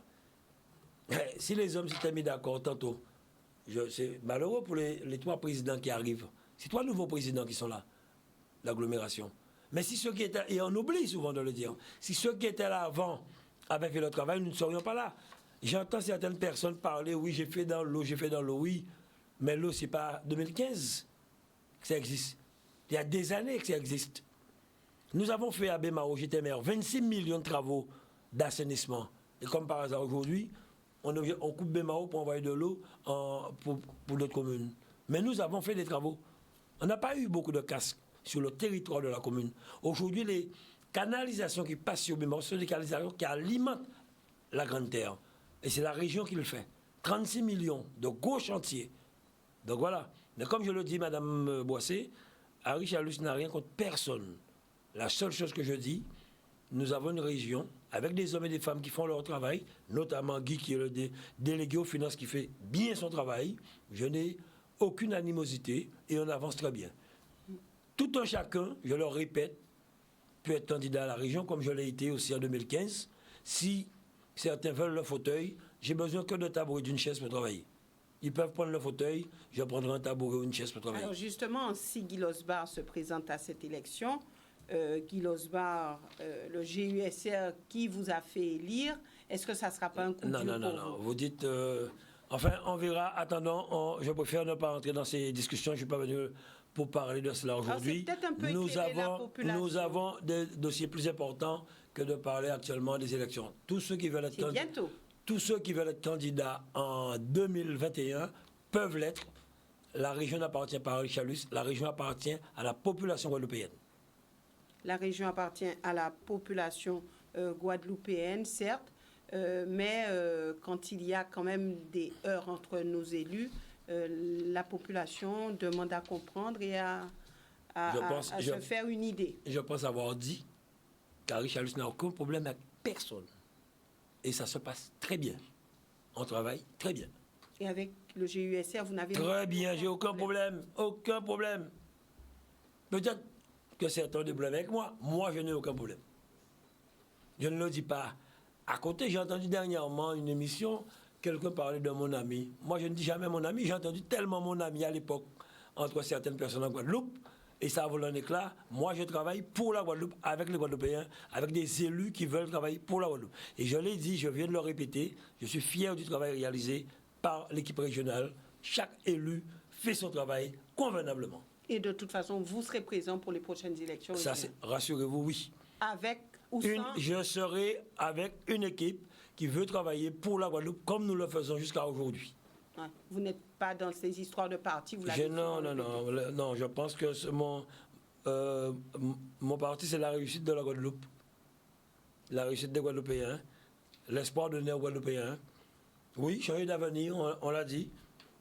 Hein? Si les hommes s'étaient mis d'accord tantôt, c'est malheureux pour les 3 présidents qui arrivent. C'est 3 nouveaux présidents qui sont là, l'agglomération. Mais si ceux qui étaient, et on oublie souvent de le dire, si ceux qui étaient là avant avaient fait le travail, nous ne serions pas là. J'entends certaines personnes parler, oui, j'ai fait dans l'eau, oui, mais l'eau, c'est pas 2015 que ça existe. Il y a des années que ça existe. Nous avons fait à Bémao, j'étais maire, 26 millions de travaux d'assainissement. Et comme par hasard aujourd'hui, on coupe Bémao pour envoyer de l'eau pour d'autres communes. Mais nous avons fait des travaux. On n'a pas eu beaucoup de casques sur le territoire de la commune. Aujourd'hui, les canalisations qui passent sur Bémao sont des canalisations qui alimentent la Grande Terre. Et c'est la région qui le fait. 36 millions de gros chantiers. Donc voilà. Mais comme je le dis, Madame Boissé, Richard Luce n'a rien contre personne. La seule chose que je dis, nous avons une région avec des hommes et des femmes qui font leur travail, notamment Guy qui est le délégué aux finances qui fait bien son travail. Je n'ai aucune animosité et on avance très bien. tout un chacun, je le répète, peut être candidat à la région, comme je l'ai été aussi en 2015. Si certains veulent le fauteuil, j'ai besoin que de tabouret d'une chaise pour travailler. Ils peuvent prendre le fauteuil, je prendrai un tabouret ou une chaise pour travailler. Alors justement, si Guy Losbar se présente à cette élection, Guy Losbar, le GUSR qui vous a fait élire, est-ce que ça ne sera pas un coup dur pour Non. Vous dites... enfin, on verra. Attendons, je préfère ne pas entrer dans ces discussions. Je ne suis pas venu pour parler de cela aujourd'hui. Nous avons des dossiers plus importants que de parler actuellement des élections. Tous ceux qui veulent être candidats en 2021 peuvent l'être. La région n'appartient pas à Richalus, la région appartient à la population guadeloupéenne. La région appartient à la population guadeloupéenne, certes, mais quand il y a quand même des heurts entre nos élus, la population demande à comprendre et à se faire une idée. Je pense avoir dit qu'Arichalus n'a aucun problème avec personne. Et ça se passe très bien. On travaille très bien. Et avec le GUSR, vous n'avez très bien, j'ai aucun problème. Aucun problème. Peut-être que certains ont des problèmes avec moi. Moi, je n'ai aucun problème. Je ne le dis pas. À côté, j'ai entendu dernièrement une émission, quelqu'un parlait de mon ami. Moi, je ne dis jamais mon ami. J'ai entendu tellement mon ami à l'époque, entre certaines personnes en Guadeloupe, et ça a volé un éclat. Moi, je travaille pour la Guadeloupe, avec les Guadeloupéens, avec des élus qui veulent travailler pour la Guadeloupe. Et je l'ai dit, je viens de le répéter, je suis fier du travail réalisé par l'équipe régionale. Chaque élu fait son travail convenablement. Et de toute façon, vous serez présent pour les prochaines élections. Ça, rassurez-vous, oui. Avec ou sans? Je serai avec une équipe qui veut travailler pour la Guadeloupe comme nous le faisons jusqu'à aujourd'hui. Ouais. Vous n'êtes pas dans ces histoires de parti, vous l'avez non, je pense que mon parti, c'est la réussite de la Guadeloupe. La réussite des Guadeloupéens, l'espoir donné aux Guadeloupéens. Oui, changer d'avenir, on l'a dit.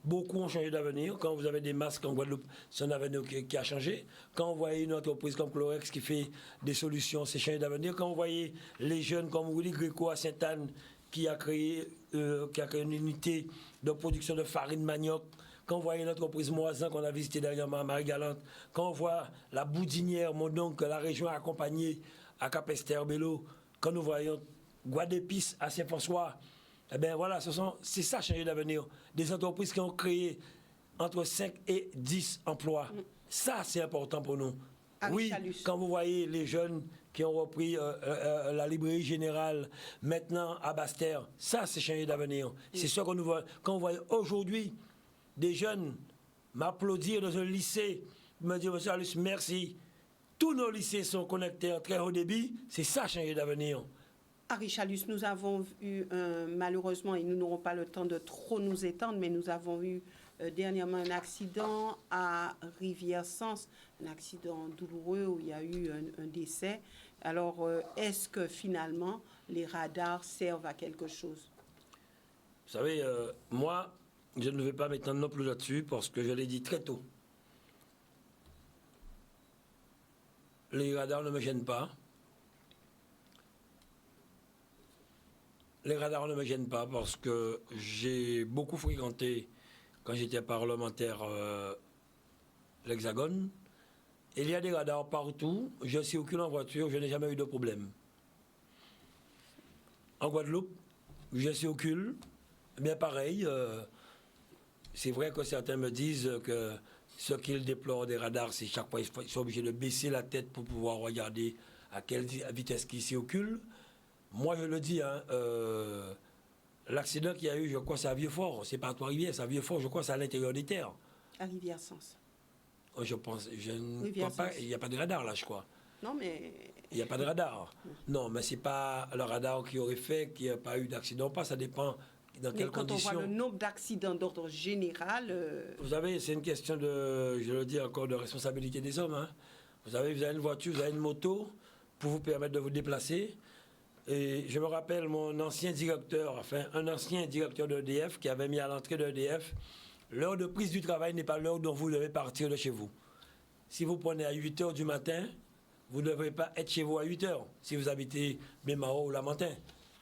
Beaucoup ont changé d'avenir. Quand vous avez des masques en Guadeloupe, c'est un avenir qui a changé. Quand vous voyez une entreprise comme Clorex qui fait des solutions, c'est changer d'avenir. Quand vous voyez les jeunes comme Willy Gréco à Sainte-Anne qui a créé une unité de production de farine manioc. Quand vous voyez une entreprise Moisin qu'on a visitée dernièrement à Marie-Galante. Quand on voit la Boudinière, mon oncle, que la région a accompagné à Capester-Bello. Quand nous voyons Guadépis à Saint-François. Eh bien voilà, c'est ça changer d'avenir. Des entreprises qui ont créé entre 5 et 10 emplois. Ça, c'est important pour nous. Oui, quand vous voyez les jeunes qui ont repris la librairie générale maintenant à Basse-Terre, ça, c'est changer d'avenir. C'est ça qu'on nous voit. Quand on voit aujourd'hui des jeunes m'applaudir dans un lycée, me dire, monsieur Alus, merci. Tous nos lycées sont connectés en très haut débit. C'est ça, changer d'avenir. À Richalus, nous avons eu, malheureusement, et nous n'aurons pas le temps de trop nous étendre, mais nous avons eu dernièrement un accident à Rivière-Sens, un accident douloureux où il y a eu un décès. Alors, est-ce que finalement, les radars servent à quelque chose? Vous savez, moi, je ne vais pas m'étendre non plus là-dessus parce que je l'ai dit très tôt. Les radars ne me gênent pas. Les radars ne me gênent pas parce que j'ai beaucoup fréquenté, quand j'étais parlementaire, l'Hexagone. Il y a des radars partout. Je circule en voiture, je n'ai jamais eu de problème. En Guadeloupe, je circule, bien pareil. C'est vrai que certains me disent que ce qu'ils déplorent des radars, c'est chaque fois ils sont obligés de baisser la tête pour pouvoir regarder à quelle vitesse ils circulent. Moi, je le dis, hein, l'accident qu'il y a eu, je crois, c'est à Vieux-Fort. C'est pas à Trois-Rivières, c'est à Vieux-Fort, je crois, c'est à l'intérieur des terres. À Rivière-Sens. Je pense, je ne crois pas, il n'y a pas de radar là, je crois. Non, mais... Il n'y a pas de radar. Non, mais c'est pas le radar qui aurait fait qu'il n'y a pas eu d'accident ou pas, ça dépend dans quelles conditions. Quand on voit le nombre d'accidents d'ordre général... Vous savez, c'est une question de, je le dis encore, de responsabilité des hommes. Hein. Vous savez, vous avez une voiture, vous avez une moto pour vous permettre de vous déplacer. Et je me rappelle mon ancien directeur, enfin un ancien directeur d'EDF qui avait mis à l'entrée de l'EDF, l'heure de prise du travail n'est pas l'heure dont vous devez partir de chez vous. Si vous prenez à 8 h du matin, vous ne devrez pas être chez vous à 8 h. Si vous habitez Bémao ou Lamentin,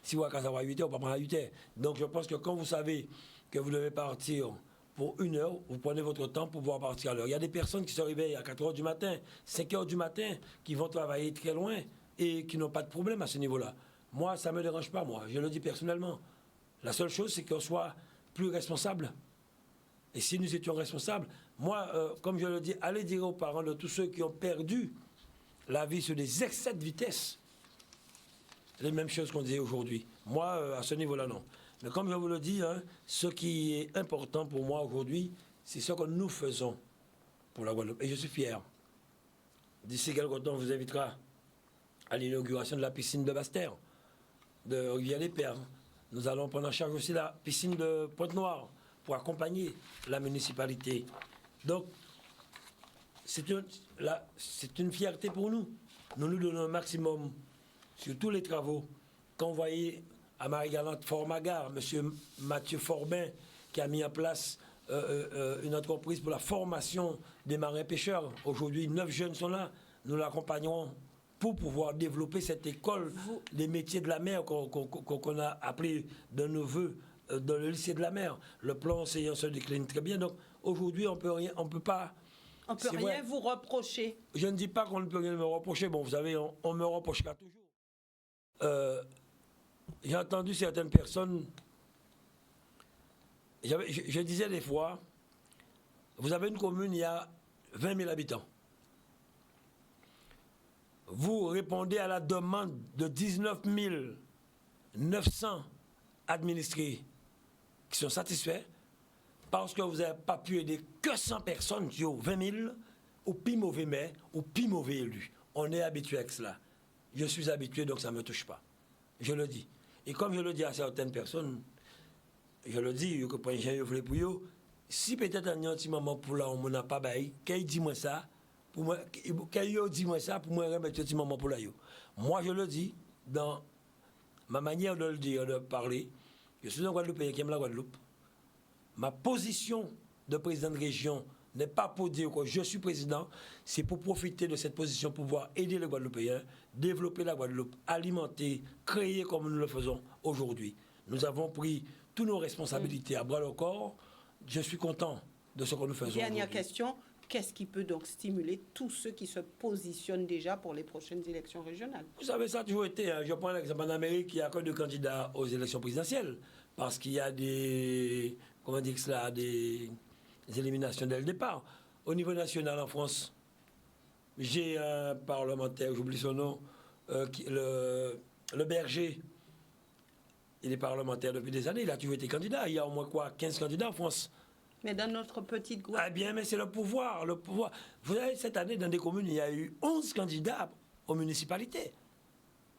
si vous avez à 8 h, vous ne pouvez pas prendre à 8 h. Donc je pense que quand vous savez que vous devez partir pour 1 heure, vous prenez votre temps pour pouvoir partir à l'heure. Il y a des personnes qui se réveillent à 4 heures du matin, 5 heures du matin, qui vont travailler très loin et qui n'ont pas de problème à ce niveau-là. Moi, ça ne me dérange pas, moi. Je le dis personnellement. La seule chose, c'est qu'on soit plus responsable. Et si nous étions responsables, moi, comme je le dis, allez dire aux parents de tous ceux qui ont perdu la vie sur des excès de vitesse, les mêmes choses qu'on disait aujourd'hui. Moi, à ce niveau-là, non. Mais comme je vous le dis, hein, ce qui est important pour moi aujourd'hui, c'est ce que nous faisons pour la Guadeloupe. Et je suis fier. D'ici quelque temps, on vous invitera à l'inauguration de la piscine de Basse-Terre, de Rivière-des-Pères. Nous allons prendre en charge aussi la piscine de Pointe-Noire pour accompagner la municipalité. Donc, c'est une fierté pour nous. Nous nous donnons un maximum sur tous les travaux. Quand vous voyez à Marie-Galante, Fort-Magar, M. Mathieu Forbin, qui a mis en place une entreprise pour la formation des marins-pêcheurs. Aujourd'hui, 9 jeunes sont là. Nous l'accompagnerons pour pouvoir développer cette école des métiers de la mer qu'on a appelé de nos voeux dans le lycée de la mer. Le plan enseignant se décline très bien. Donc aujourd'hui, on peut rien vous reprocher. Je ne dis pas qu'on ne peut rien me reprocher. Bon, vous savez, on me reprochera toujours. J'ai entendu certaines personnes. Je disais des fois, vous avez une commune, il y a 20 000 habitants. Vous répondez à la demande de 19 900 administrés qui sont satisfaits parce que vous n'avez pas pu aider que 100 personnes sur 20 000 au pire mauvais maire, au pire mauvais élu. On est habitué avec cela. Je suis habitué, donc ça ne me touche pas. Je le dis. Et comme je le dis à certaines personnes, je le dis, que pour j'ai voulu pour eux, si peut-être un petit moment pour là, on n'a pas bail, qu'il dit moi ça, pour moi, qu'il dit moi ça, pour moi, remettre un petit moment pour là. Moi, je le dis, dans ma manière de le dire, de parler, je suis un Guadeloupéen qui aime la Guadeloupe. Ma position de président de région n'est pas pour dire que je suis président, c'est pour profiter de cette position pour pouvoir aider les Guadeloupéens, développer la Guadeloupe, alimenter, créer comme nous le faisons aujourd'hui. Nous avons pris toutes nos responsabilités à bras le corps. Je suis content de ce que nous faisons. Dernière question, qu'est-ce qui peut donc stimuler tous ceux qui se positionnent déjà pour les prochaines élections régionales? Vous savez, ça a toujours été, je prends l'exemple en Amérique, il n'y a que 2 candidats aux élections présidentielles, parce qu'il y a des, comment dire cela, des éliminations dès le départ. Au niveau national en France, j'ai un parlementaire, j'oublie son nom, le Berger. Il est parlementaire depuis des années, il a toujours été candidat. Il y a au moins 15 candidats en France. Mais dans notre petite Guadeloupe. Ah bien, mais c'est le pouvoir, le pouvoir. Vous savez, cette année, dans des communes, il y a eu 11 candidats aux municipalités.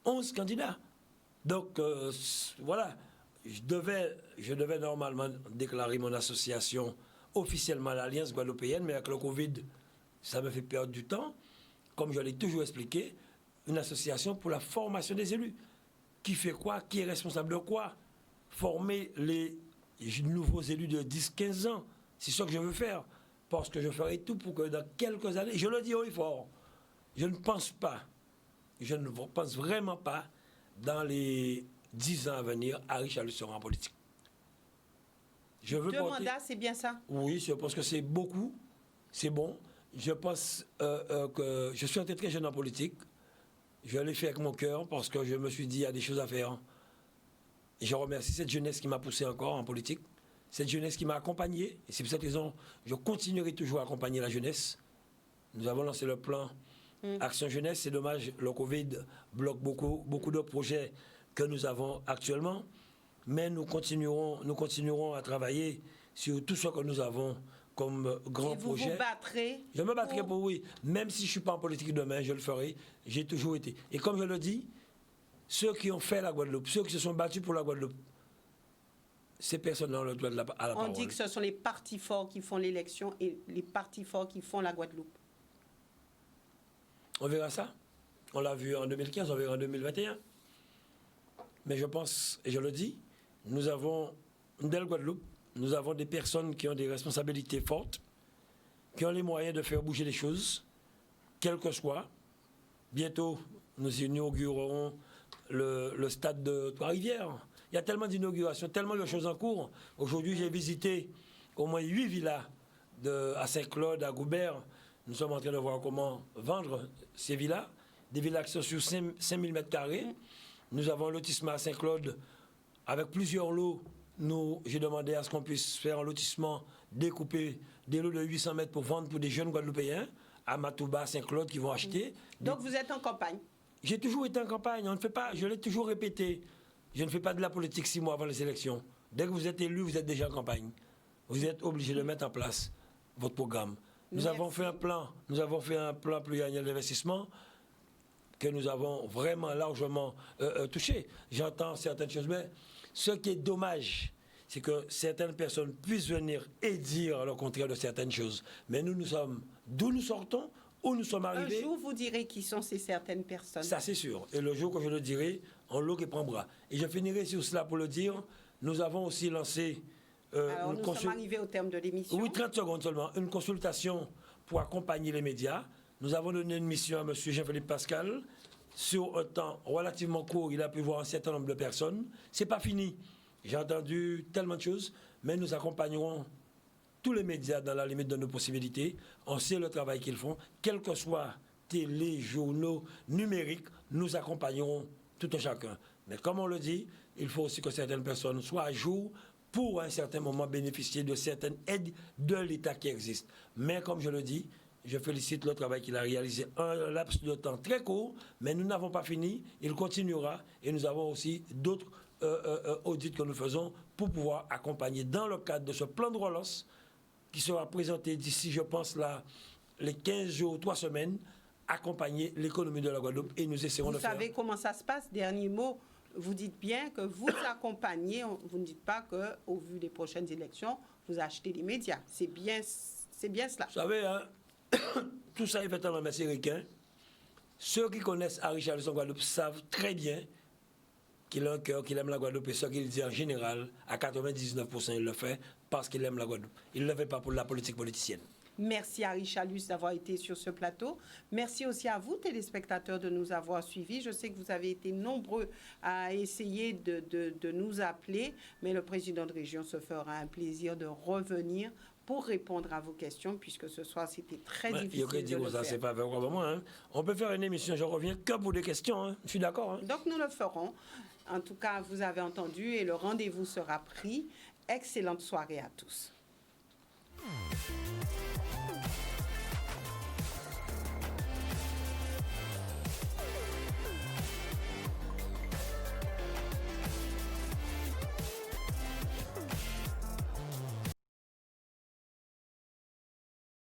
11 candidats. Donc, voilà. Je devais normalement déclarer mon association officiellement à l'Alliance guadeloupéenne, mais avec le Covid, ça me fait perdre du temps. Comme je l'ai toujours expliqué, une association pour la formation des élus. Qui fait quoi? Qui est responsable de quoi? Former les nouveaux élus de 10-15 ans. C'est ce que je veux faire. Parce que je ferai tout pour que dans quelques années, je le dis haut et fort, je ne pense vraiment pas, dans les 10 ans à venir, Harry Chalus sera en politique. Je veux 2 mandats, c'est bien ça? Oui, je pense que c'est beaucoup, c'est bon. Je pense que je suis entré très jeune en politique. Je l'ai fait avec mon cœur parce que je me suis dit, il y a des choses à faire. Et je remercie cette jeunesse qui m'a poussé encore en politique, cette jeunesse qui m'a accompagné. Et c'est pour cette raison je continuerai toujours à accompagner la jeunesse. Nous avons lancé le plan Action Jeunesse. C'est dommage, le Covid bloque beaucoup de projets que nous avons actuellement. Mais nous continuerons à travailler sur tout ce que nous avons comme grand projet. Vous vous battrez? Je me battrai pour oui. Même si je ne suis pas en politique demain, je le ferai. J'ai toujours été. Et comme je le dis, ceux qui ont fait la Guadeloupe, ceux qui se sont battus pour la Guadeloupe, ces personnes-là ont le droit à la parole. On dit que ce sont les partis forts qui font l'élection et les partis forts qui font la Guadeloupe. On verra ça. On l'a vu en 2015, on verra en 2021. Mais je pense, et je le dis, nous avons une belle Guadeloupe. Nous avons des personnes qui ont des responsabilités fortes, qui ont les moyens de faire bouger les choses, quel que soit. Bientôt, nous inaugurerons le stade de Trois-Rivières. Il y a tellement d'inaugurations, tellement de choses en cours. Aujourd'hui, j'ai visité au moins 8 villas à Saint-Claude, à Goubert. Nous sommes en train de voir comment vendre ces villas. Des villas qui sont sur 5000 m². Nous avons un lotissement à Saint-Claude avec plusieurs lots. J'ai demandé à ce qu'on puisse faire un lotissement découpé, des lots de 800 mètres pour vendre pour des jeunes Guadeloupéens à Matouba, Saint-Claude qui vont acheter. Donc vous êtes en campagne? J'ai toujours été en campagne. On ne fait pas, je l'ai toujours répété, je ne fais pas de la politique 6 mois avant les élections. Dès que vous êtes élu, vous êtes déjà en campagne. Vous êtes obligé de mettre en place votre programme. Nous avons fait un plan pluriannuel d'investissement que nous avons vraiment largement touché. J'entends certaines choses, mais ce qui est dommage, c'est que certaines personnes puissent venir et dire le contraire de certaines choses. Mais nous sommes d'où nous sortons, où nous sommes arrivés. Un jour, vous direz qui sont ces certaines personnes. Ça, c'est sûr. Et le jour que je le dirai, on l'eau qui prend bras. Et je finirai sur cela pour le dire. Nous avons aussi lancé... Alors, nous sommes arrivés au terme de l'émission. Oui, 30 secondes seulement. Une consultation pour accompagner les médias. Nous avons donné une mission à M. Jean-Philippe Pascal. Sur un temps relativement court, il a pu voir un certain nombre de personnes. Ce n'est pas fini. J'ai entendu tellement de choses, mais nous accompagnerons tous les médias dans la limite de nos possibilités. On sait le travail qu'ils font. Quel que soit télé, journaux, numériques, nous accompagnerons tout un chacun. Mais comme on le dit, il faut aussi que certaines personnes soient à jour pour à un certain moment bénéficier de certaines aides de l'État qui existent. Mais comme je le dis, je félicite le travail qu'il a réalisé, un laps de temps très court, mais nous n'avons pas fini, il continuera et nous avons aussi d'autres audits que nous faisons pour pouvoir accompagner dans le cadre de ce plan de relance qui sera présenté d'ici, je pense, là, les 15 jours, 3 semaines, accompagner l'économie de la Guadeloupe et nous essaierons de faire. Vous savez comment ça se passe? Dernier mot, vous dites bien que vous accompagnez, vous ne dites pas qu'au vu des prochaines élections, vous achetez des médias. C'est bien cela. Vous savez, hein, tout ça est fait en américain. Ceux qui connaissent Harry Charleston Guadeloupe savent très bien qu'il a un cœur, qu'il aime la Guadeloupe, et ce qu'il dit en général, à 99%, il le fait parce qu'il aime la Guadeloupe. Il ne le fait pas pour la politique politicienne. Merci Harry Chalus d'avoir été sur ce plateau. Merci aussi à vous, téléspectateurs, de nous avoir suivis. Je sais que vous avez été nombreux à essayer de nous appeler, mais le président de région se fera un plaisir de revenir pour répondre à vos questions, puisque ce soir, c'était très difficile de le faire. C'est pas vraiment, hein. On peut faire une émission, je reviens que pour des questions. Hein. Je suis d'accord. Hein. Donc, nous le ferons. En tout cas, vous avez entendu et le rendez-vous sera pris. Excellente soirée à tous.